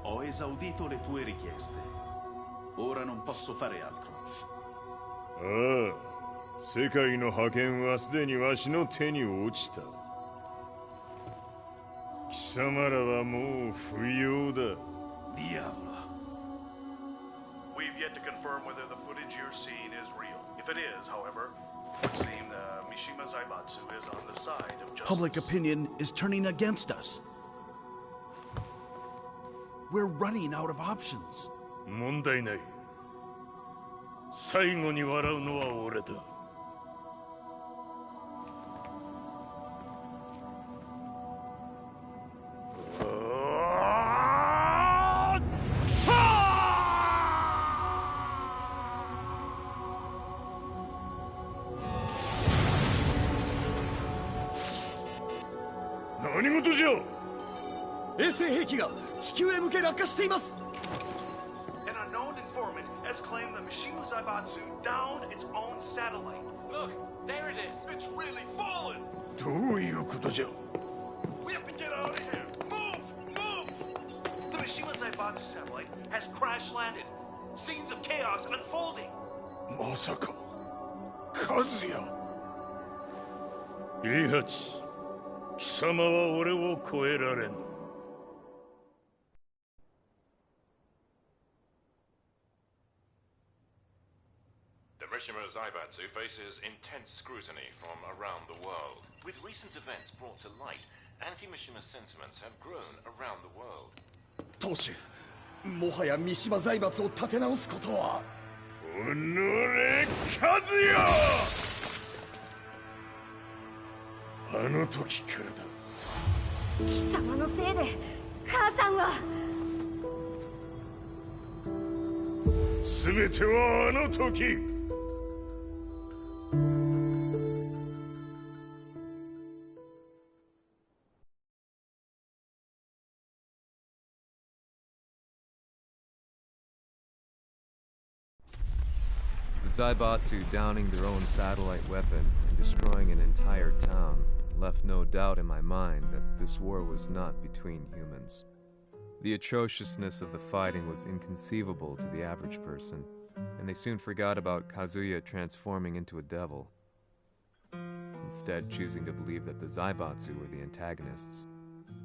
Ho esaudito le tue richieste. Ora non posso fare altro. ああ、世界の覇権はすでにわしの手に落ちた。貴様らはもう不要だ。Diavolo. We've yet to confirm whether the footage you're seeing is real. If it is, however, it would seem the Mishima Zaibatsu is on the side of justice. Public opinion is turning against us. We're running out of options. 問題ない。最後に笑うのは俺だ。何事じゃ。衛星兵器が地球へ向け落下しています。 An unknown informant has claimed the Mishima Zaibatsu downed its own satellite. Look, there it is. It's really fallen. どういうことじゃ。 We have to get out of here. Move, move. The Mishima Zaibatsu satellite has crash landed. Scenes of chaos unfolding. まさか、和也。いいはち。貴様は俺を超えられん。The Mishima Zaibatsu faces intense scrutiny from around the world. With recent events brought to light, anti-Mishima sentiments have grown around the world. 当主、もはや三島財閥を立て直すことは。おのれ、和也。あの時からだ。貴様のせいで母さんは全てはあの時。The Zaibatsu downing their own satellite weapon and destroying an entire town left no doubt in my mind that this war was not between humans. The atrociousness of the fighting was inconceivable to the average person, and they soon forgot about Kazuya transforming into a devil, instead choosing to believe that the Zaibatsu were the antagonists.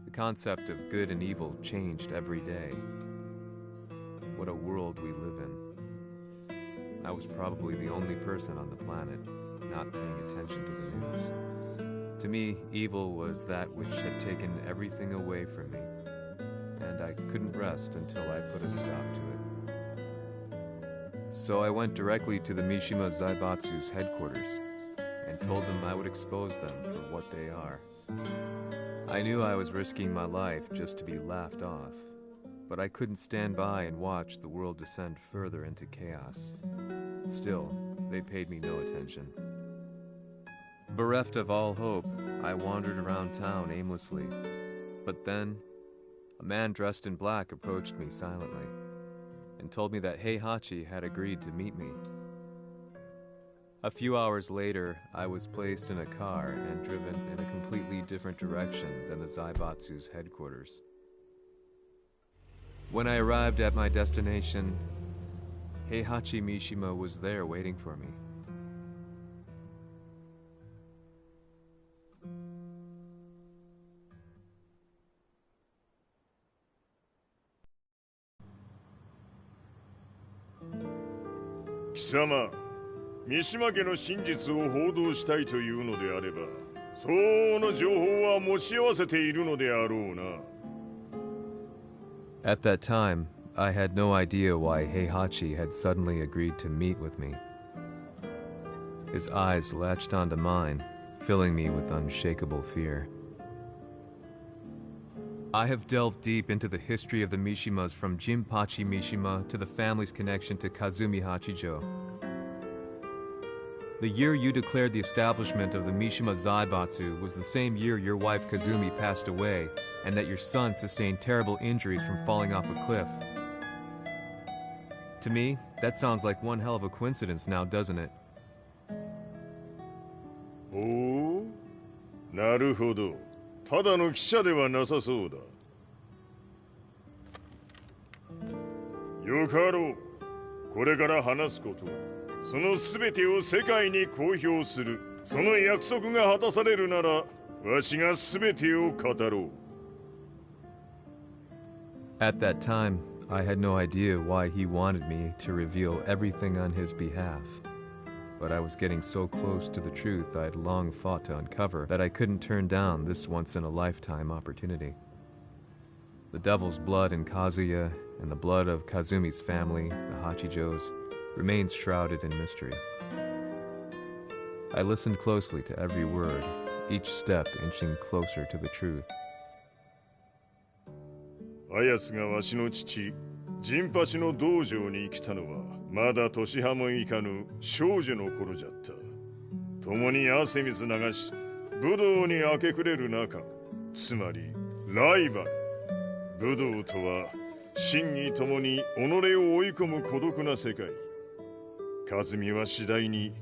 The concept of good and evil changed every day. What a world we live in. I was probably the only person on the planet not paying attention to the news. To me, evil was that which had taken everything away from me, and I couldn't rest until I put a stop to it. So I went directly to the Mishima Zaibatsu's headquarters and told them I would expose them for what they are. I knew I was risking my life just to be laughed off, but I couldn't stand by and watch the world descend further into chaos. Still, they paid me no attention. Bereft of all hope, I wandered around town aimlessly. But then, a man dressed in black approached me silently and told me that Heihachi had agreed to meet me. A few hours later, I was placed in a car and driven in a completely different direction than the Zaibatsu's headquarters. When I arrived at my destination, Heihachi Mishima was there waiting for me. Kisama, 三島家の真実を報道したいというのであれば、相応の情報は持ち合わせているのであろうな。At that time, I had no idea why Heihachi had suddenly agreed to meet with me. His eyes latched onto mine, filling me with unshakable fear. I have delved deep into the history of the Mishimas from Jinpachi Mishima to the family's connection to Kazumi Hachijo. The year you declared the establishment of the Mishima Zaibatsu was the same year your wife Kazumi passed away, and that your son sustained terrible injuries from falling off a cliff. To me, that sounds like one hell of a coincidence now, doesn't it? おお、なるほど。ただの記者ではなさそうだ。よかろう。これから話すこと、その全てを世界に公表する。その約束が果たされるなら、わしが全てを語ろう。At that time, I had no idea why he wanted me to reveal everything on his behalf. But I was getting so close to the truth I'd long fought to uncover that I couldn't turn down this once-in-a-lifetime opportunity. The devil's blood in Kazuya and the blood of Kazumi's family, the Hachijos, remains shrouded in mystery. I listened closely to every word, each step inching closer to the truth. あやつがわしの父、陣八の道場に来たのは、まだ年端もいかぬ少女の頃じゃった。共に汗水流し、武道に明け暮れる中、つまりライバル。武道とは、真に共に己を追い込む孤独な世界。和美は次第に、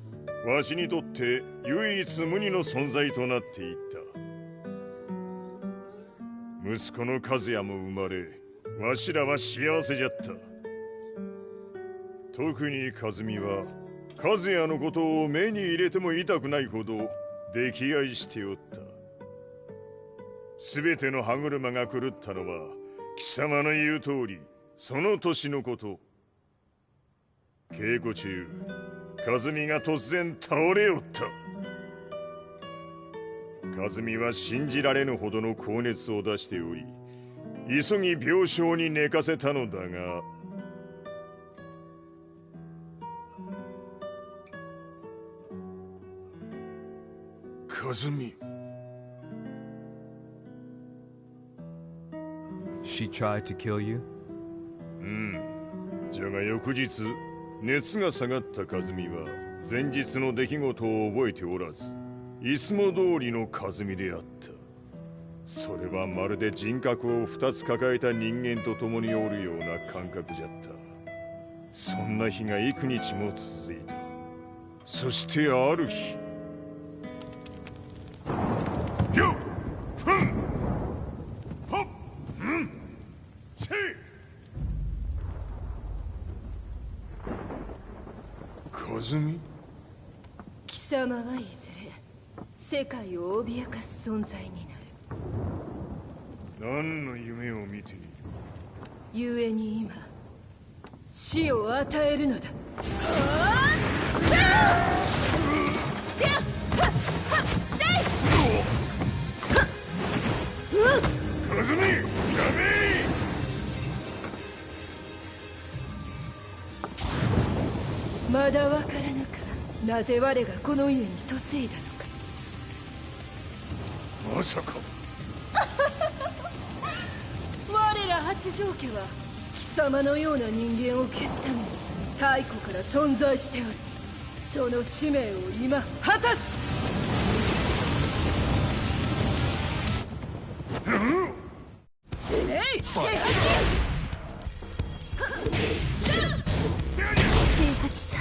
わしにとって唯一無二の存在となっていった。息子の和也も生まれ、わしらは幸せじゃった。特に和美は、和也のことを目に入れても痛くないほど溺愛しておった。すべての歯車が狂ったのは、貴様の言う通り、その年のこと。稽古中、和美が突然倒れおった。和美は信じられぬほどの高熱を出しており、急ぎ病床に寝かせたのだが、和美。she tried to kill you? じゃが翌日熱が下がった和美は前日の出来事を覚えておらず、いつも通りの和美であった。それはまるで人格を2つ抱えた人間と共におるような感覚じゃった。そんな日が幾日も続いた。そしてある日、よっふんほっうんせい和美、貴様はいずれ世界を脅かす存在になる。何の夢を見ている？故に今死を与えるのだ。和美、やめ！まだわからぬか、なぜ我がこの家に嫁いだのか。まさか我ら八丈家は貴様のような人間を消すために太古から存在しておる。その使命を今果たす。死ねい！平八さん。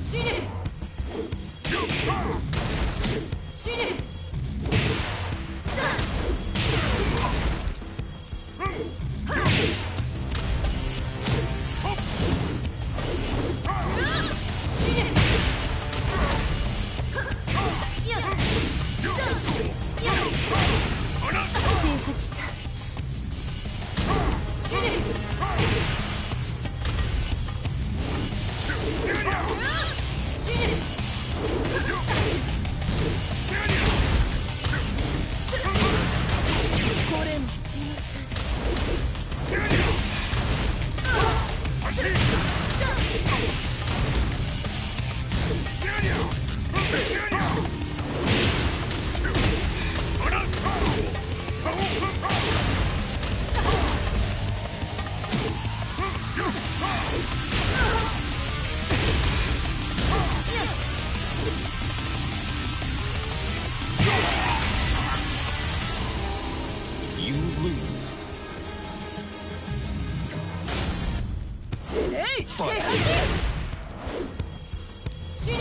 死ね！死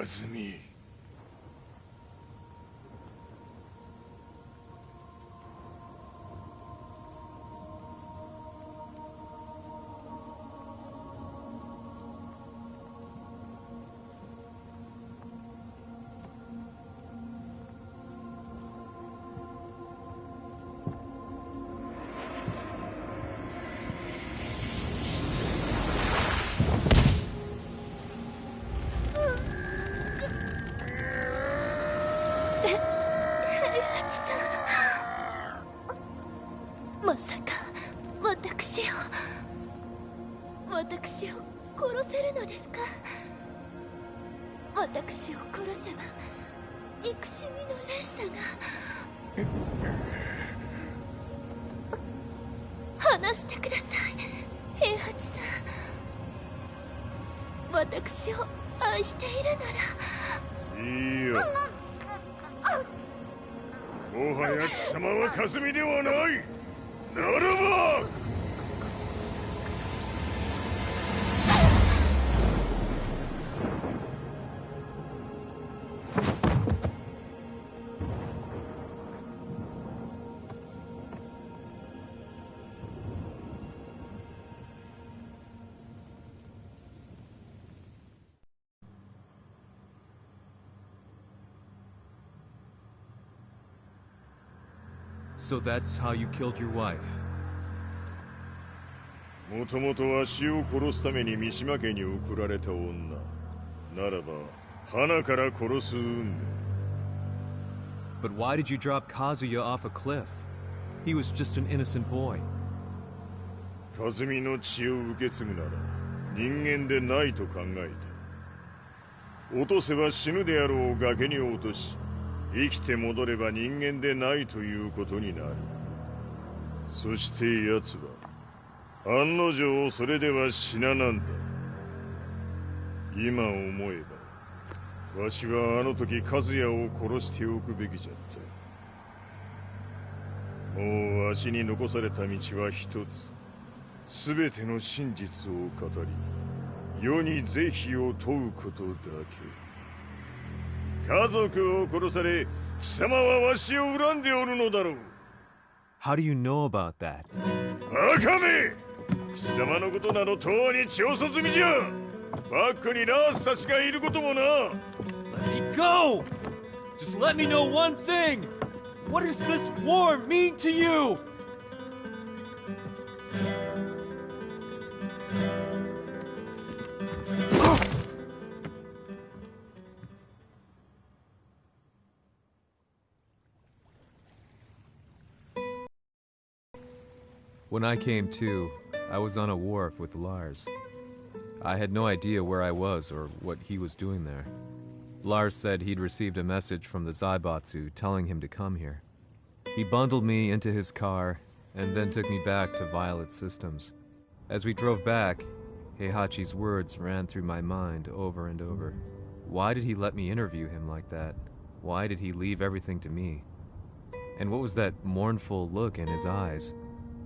和美殺せるのですか？私を殺せば憎しみの連鎖が。話してください、平八さん。私を愛しているなら。いいよ。もはや貴様は霞ではない。ならばSo that's how you killed your wife? もともとわしを殺すために三島家に送られた女ならば花から殺す運命。 But why did you drop Kazuya off a cliff? He was just an innocent boy. 和美の血を受け継ぐなら人間でないと考えた。落とせば死ぬであろう崖に落とし、生きて戻れば人間でないということになる。そして奴は案の定それでは死ななんだ。今思えばわしはあの時和也を殺しておくべきじゃった。もうわしに残された道は一つ。全ての真実を語り世に是非を問うことだけ。家族を殺され貴様はわしを恨んでおるのだろう。 How do you know about that? バカめ！貴様のことなどとうに調査済みじゃ。バックにナースたちがいることもな。 Let me go! Just let me know one thing! What does this war mean to you? When I came to, I was on a wharf with Lars. I had no idea where I was or what he was doing there. Lars said he'd received a message from the Zaibatsu telling him to come here. He bundled me into his car and then took me back to Violet Systems. As we drove back, Heihachi's words ran through my mind over and over. Why did he let me interview him like that? Why did he leave everything to me? And what was that mournful look in his eyes?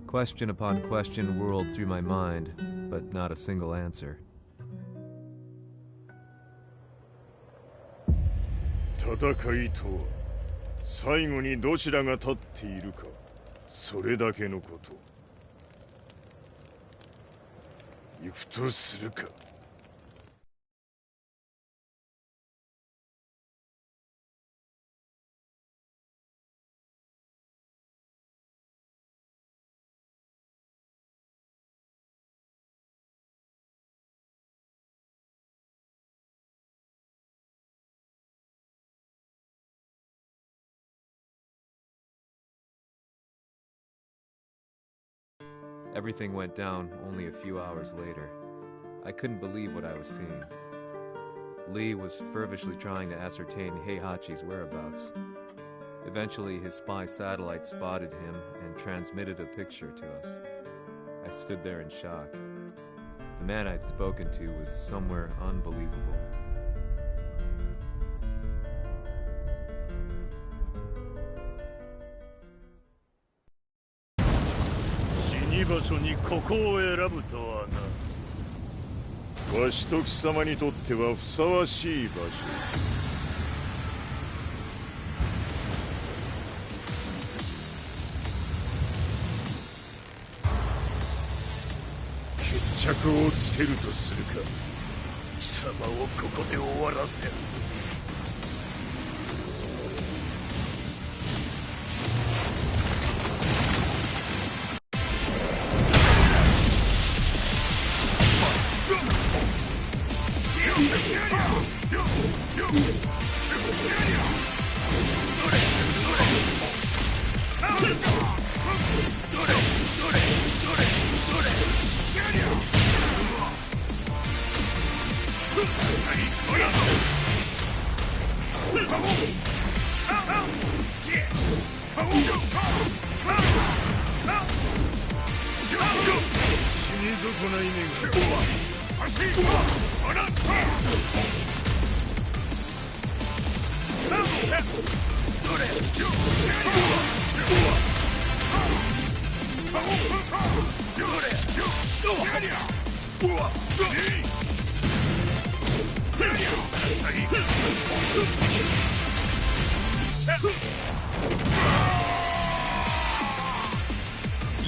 Question upon question whirled through my mind, but not a single answer. 戦いとは最後にどちらが立っているか、それだけのこと。行くとするか。Everything went down only a few hours later. I couldn't believe what I was seeing. Lee was fervently trying to ascertain Heihachi's whereabouts. Eventually, his spy satellite spotted him and transmitted a picture to us. I stood there in shock. The man I'd spoken to was somewhere unbelievable. 死に場所にここを選ぶとはな。わしと貴様にとってはふさわしい場所。決着をつけるとするか。貴様をここで終わらせる。に損ない目が足あらどれ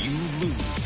You lose.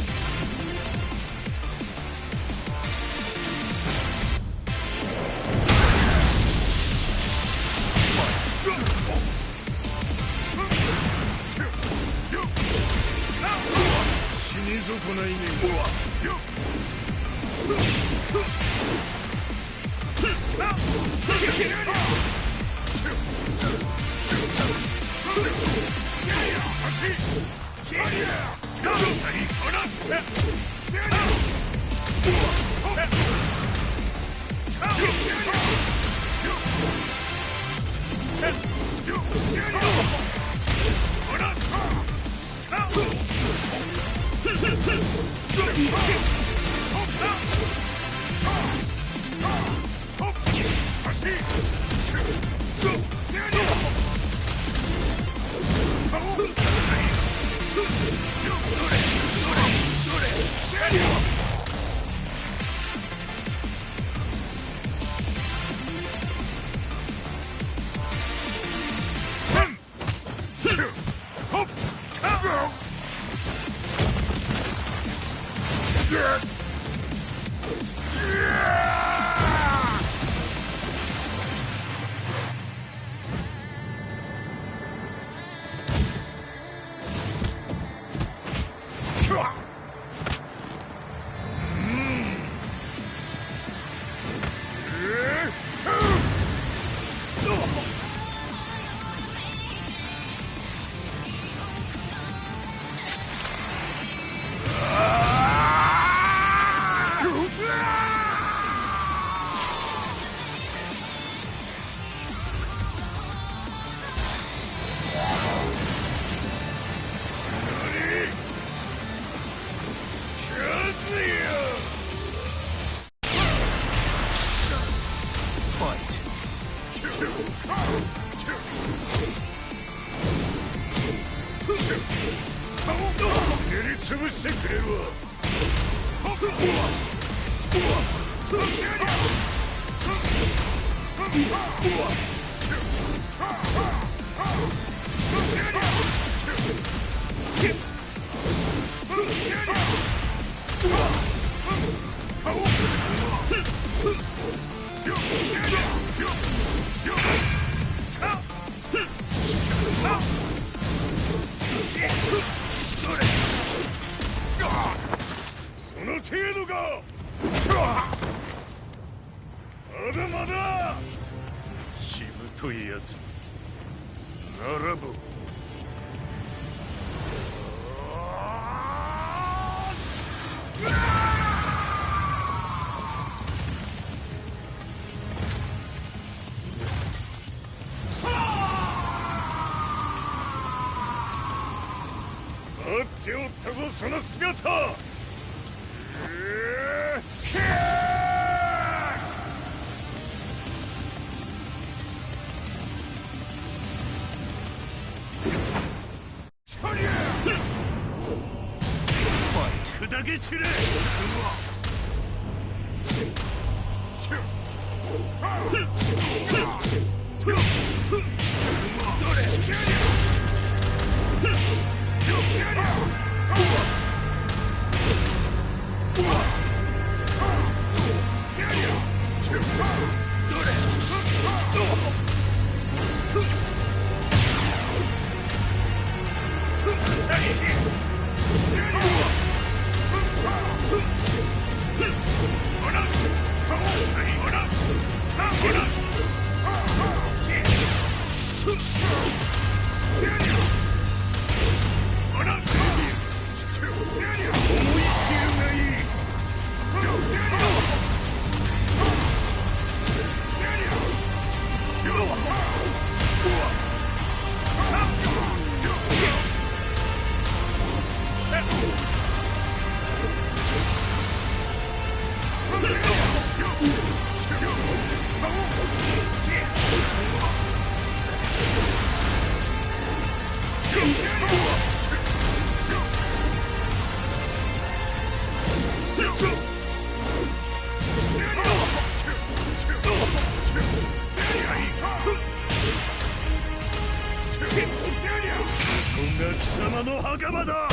様の墓場だ。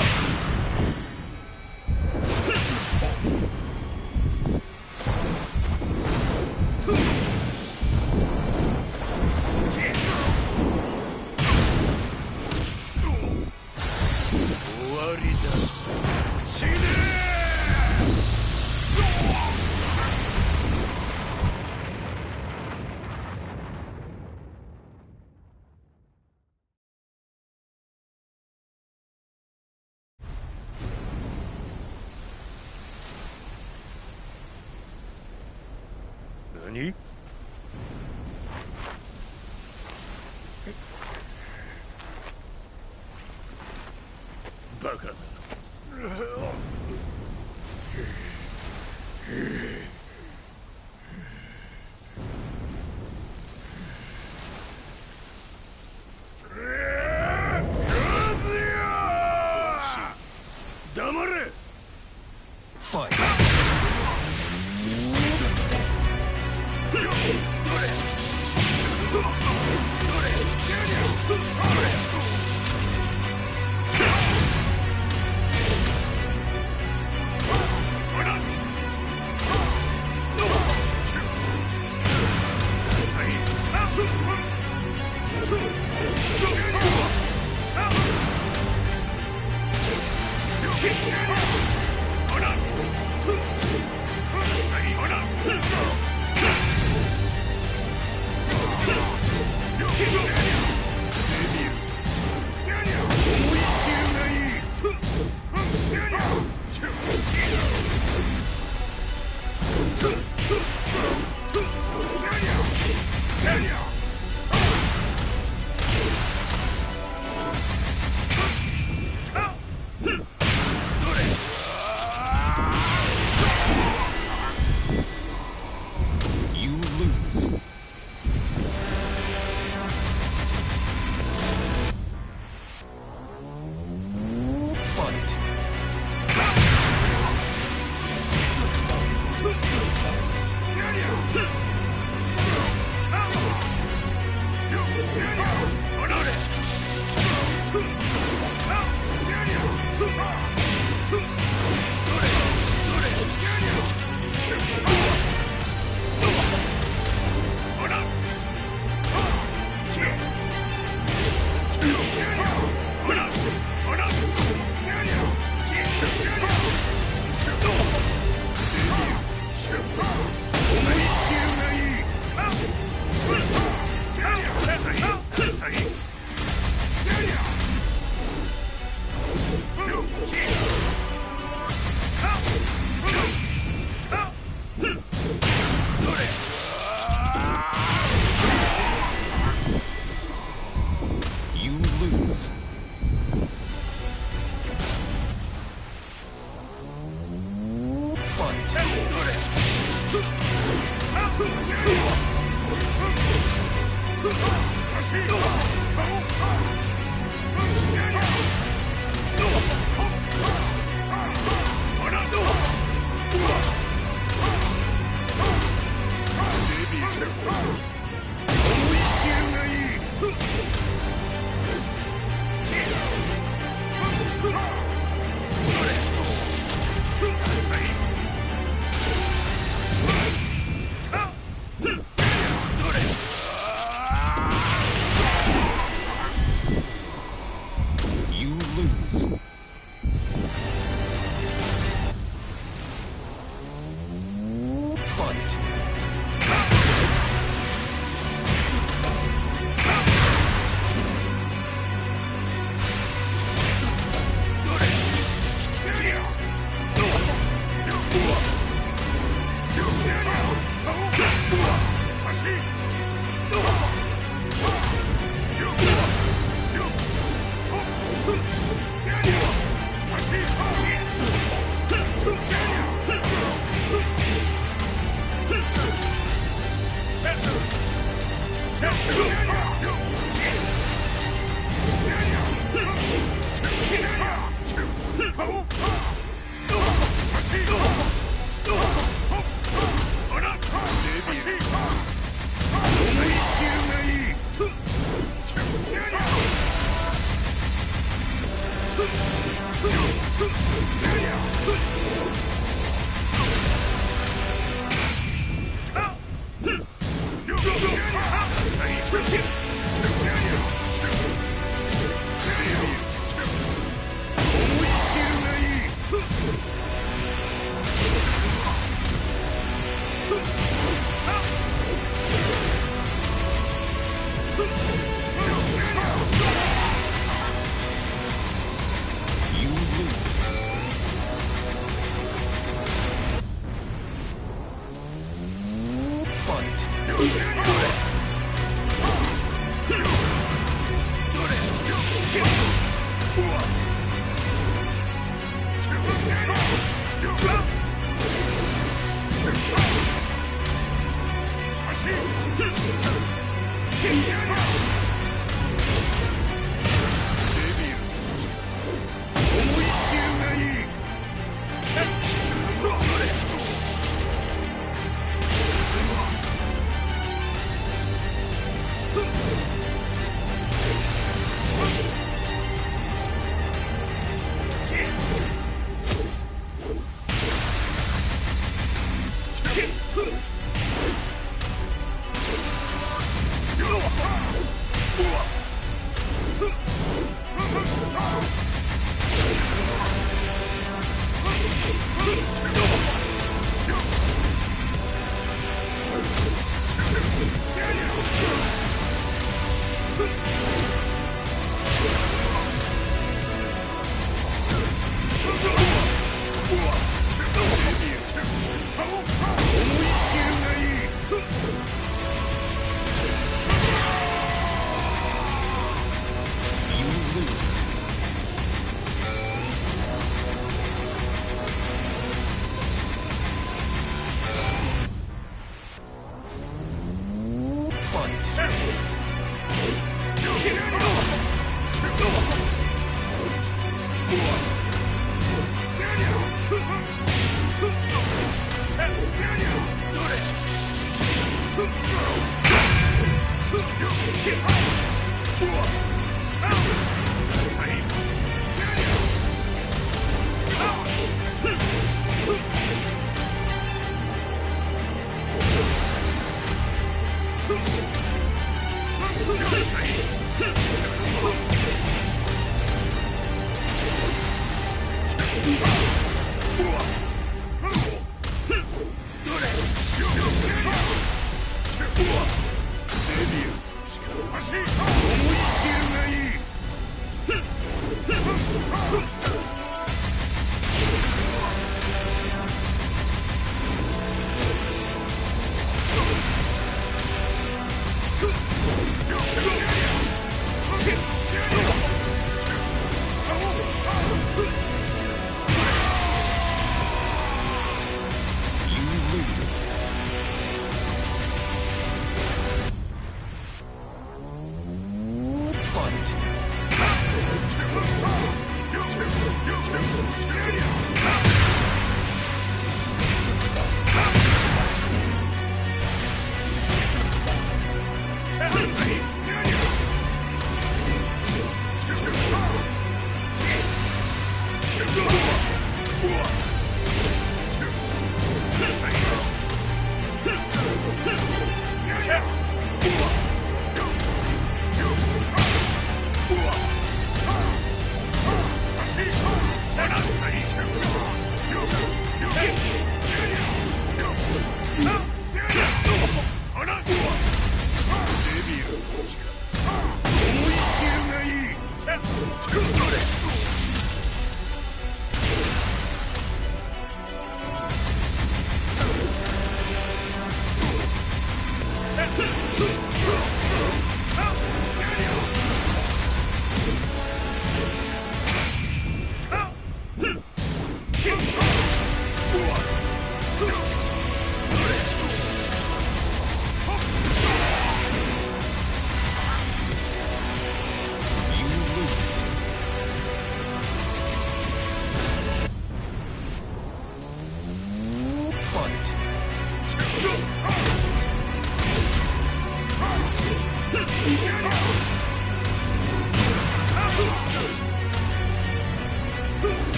終わりだ。死ね何？バカだ。黙れ。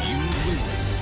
You lose.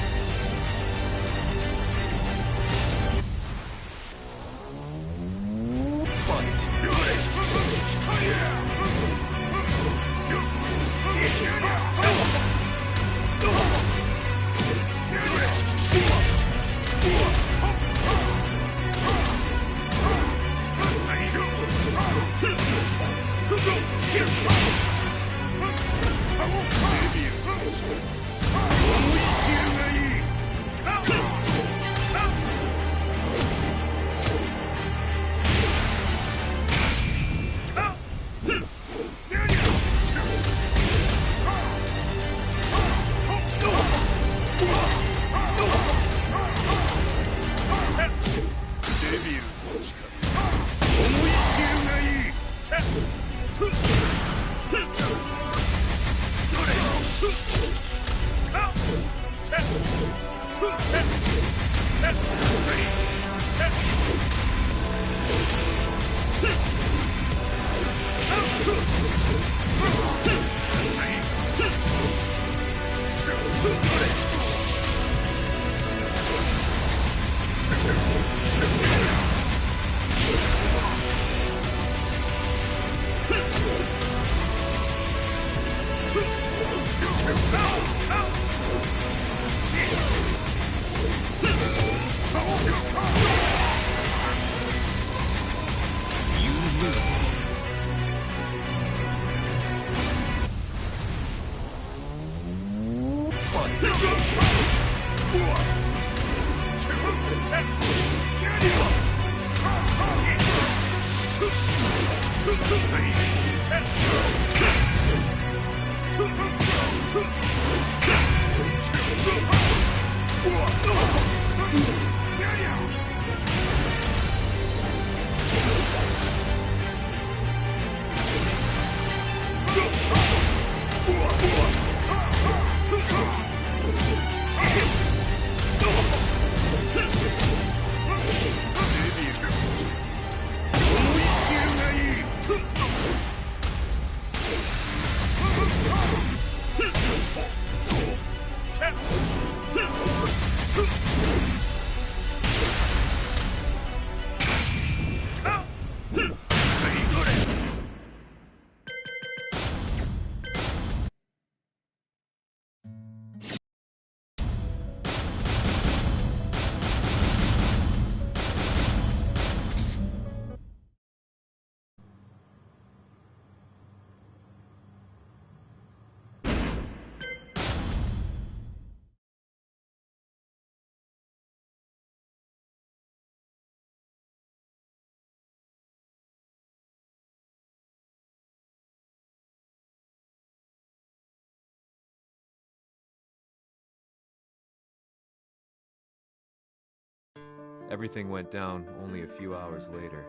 Everything went down only a few hours later.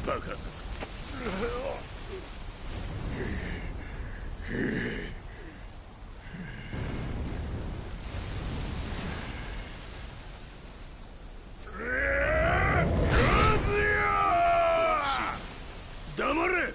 バカ。黙れ。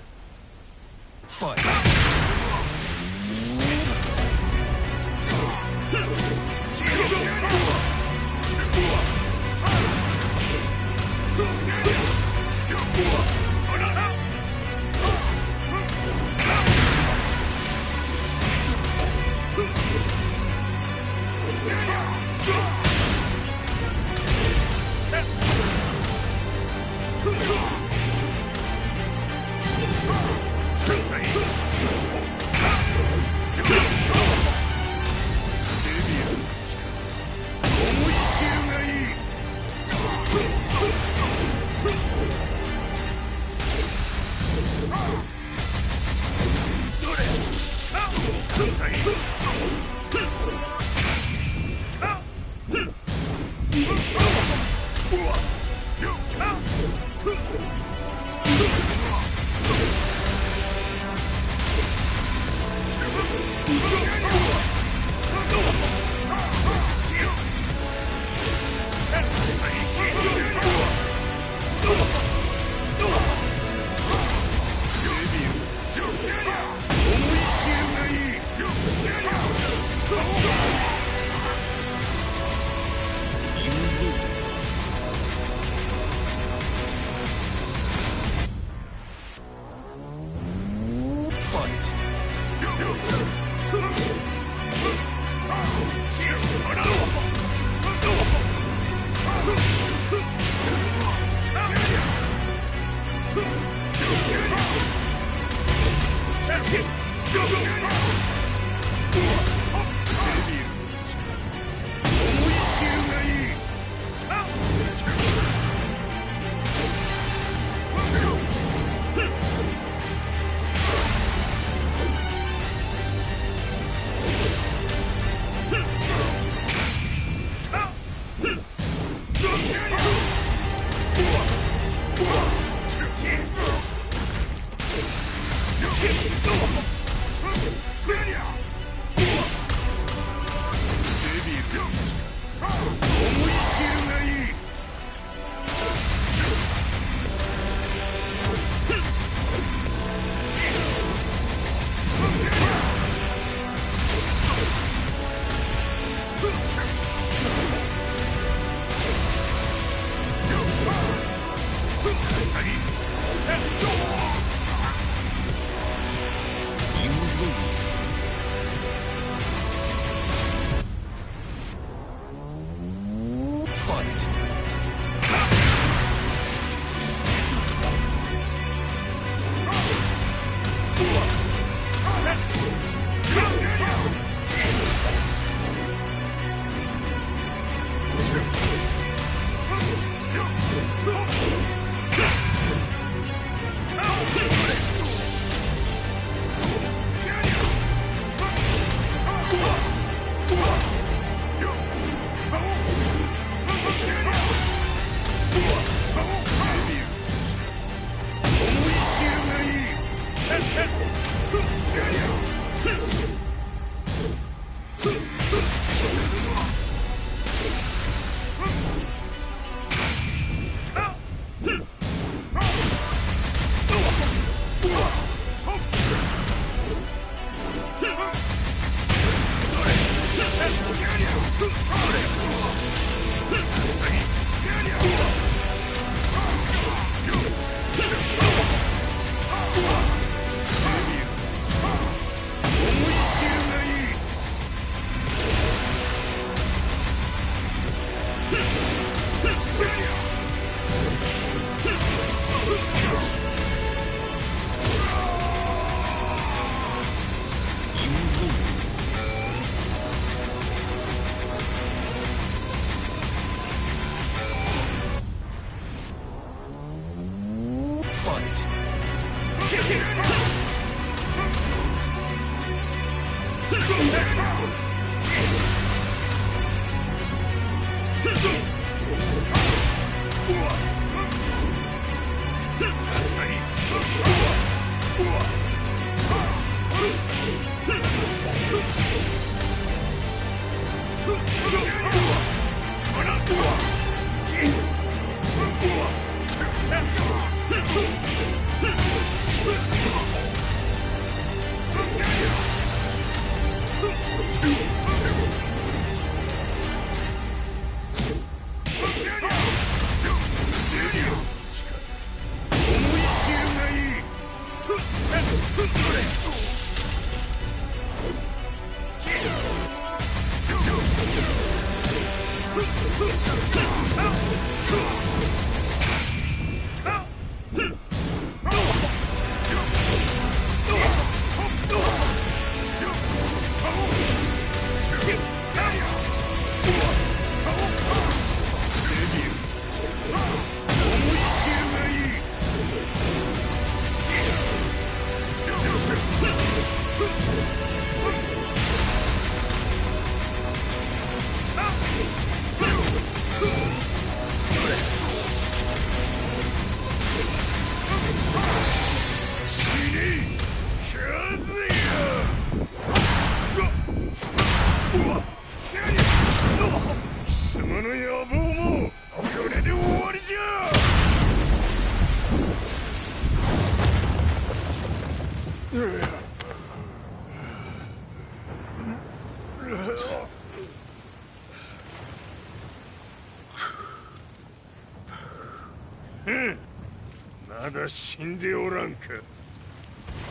まだ死んでおらんか。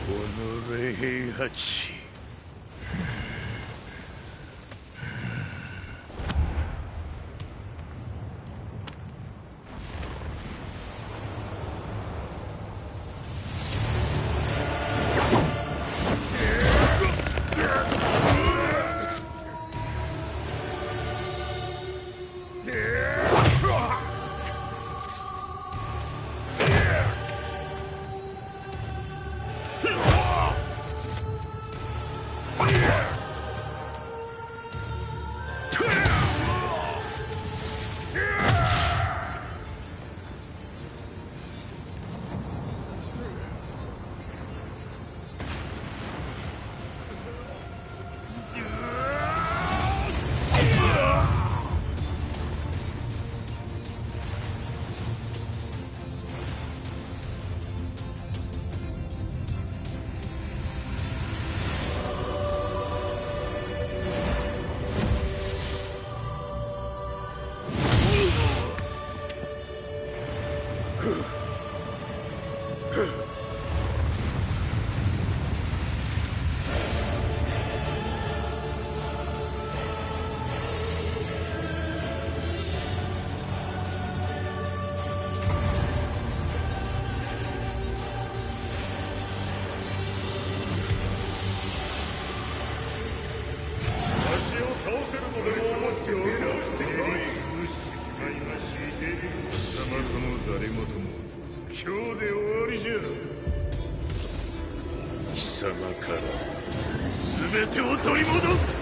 おのれ平八。貴様から全てを取り戻す。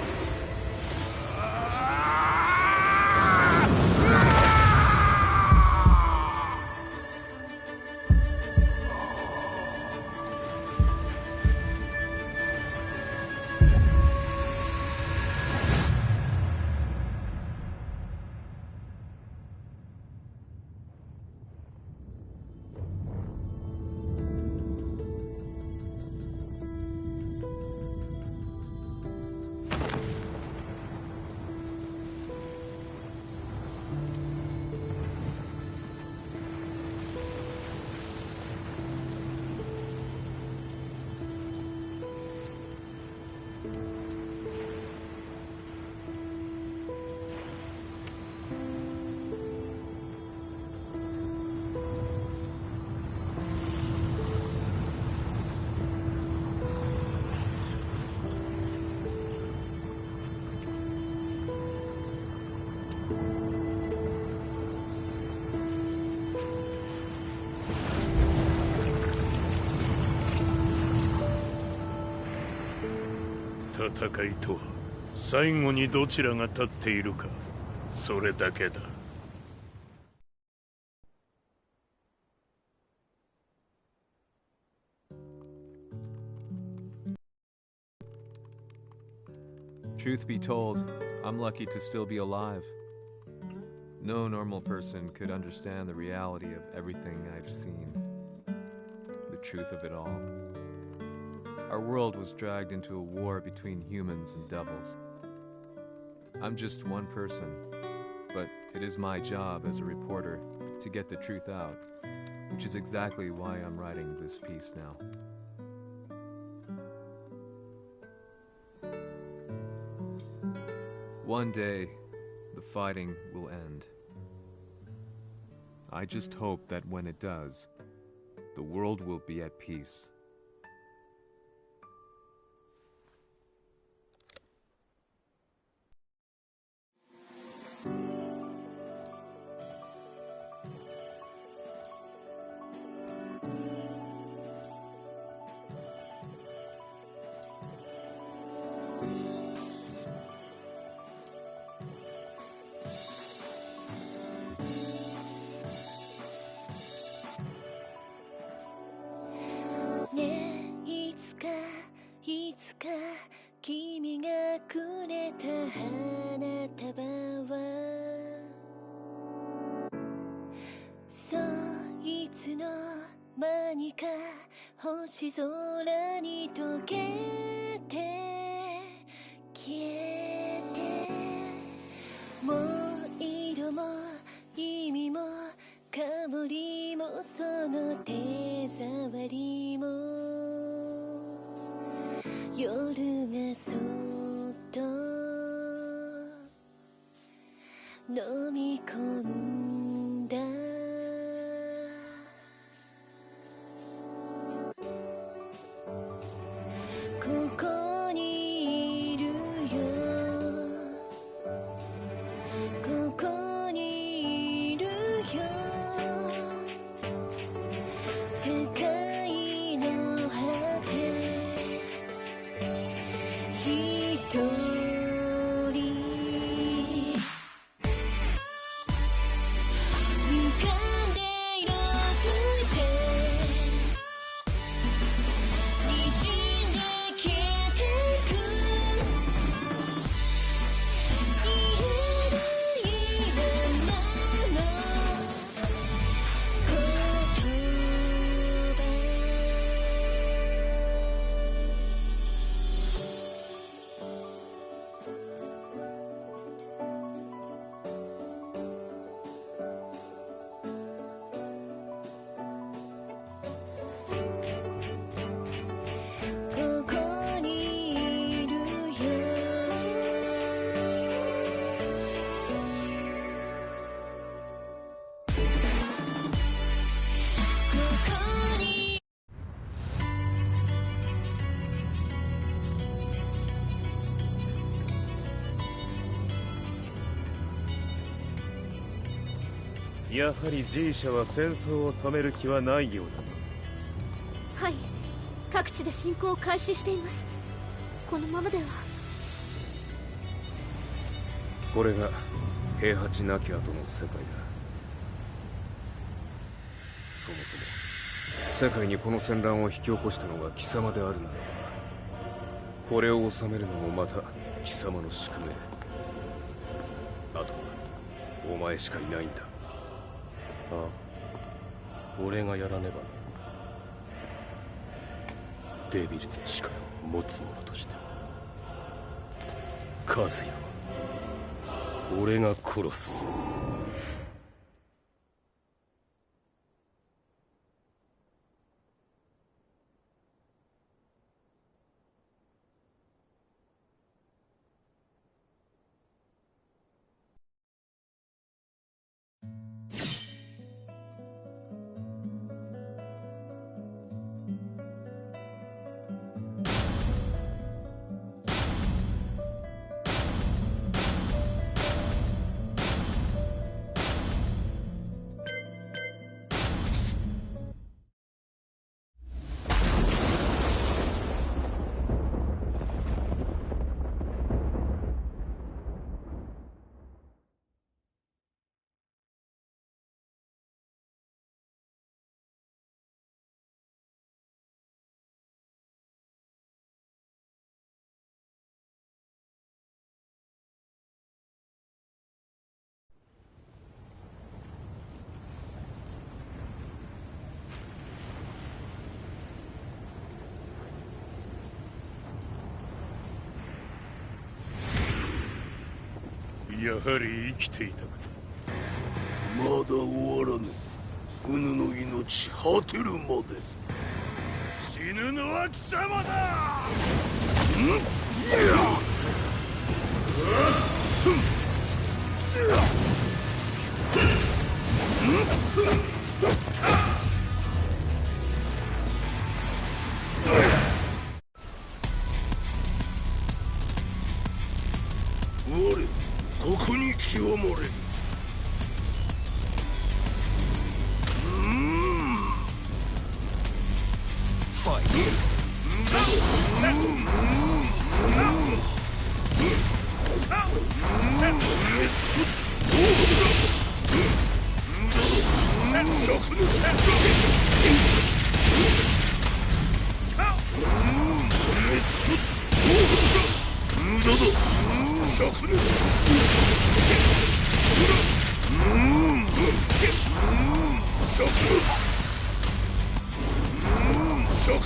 戦いとは最後にどちらが立っているか、それだけだ。Truth be told, I'm lucky to still be alive. No normal person could understand the reality of everything I've seen. The truth of it all. Our world was dragged into a war between humans and devils. I'm just one person, but it is my job as a reporter to get the truth out, which is exactly why I'm writing this piece now. One day, the fighting will end. I just hope that when it does, the world will be at peace.やはり G 社は戦争を止める気はないようだな。はい、各地で侵攻を開始しています。このままでは。これが平八なき後の世界だ。そもそも世界にこの戦乱を引き起こしたのが貴様であるならば、これを治めるのもまた貴様の宿命。あとはお前しかいないんだ。ああ、俺がやらねば。デビルの力を持つ者として和也は俺が殺す。やはり生きていたか。まだ終わらぬ。うぬの命果てるまで。死ぬのは貴様だ。我ここに清盛れる。食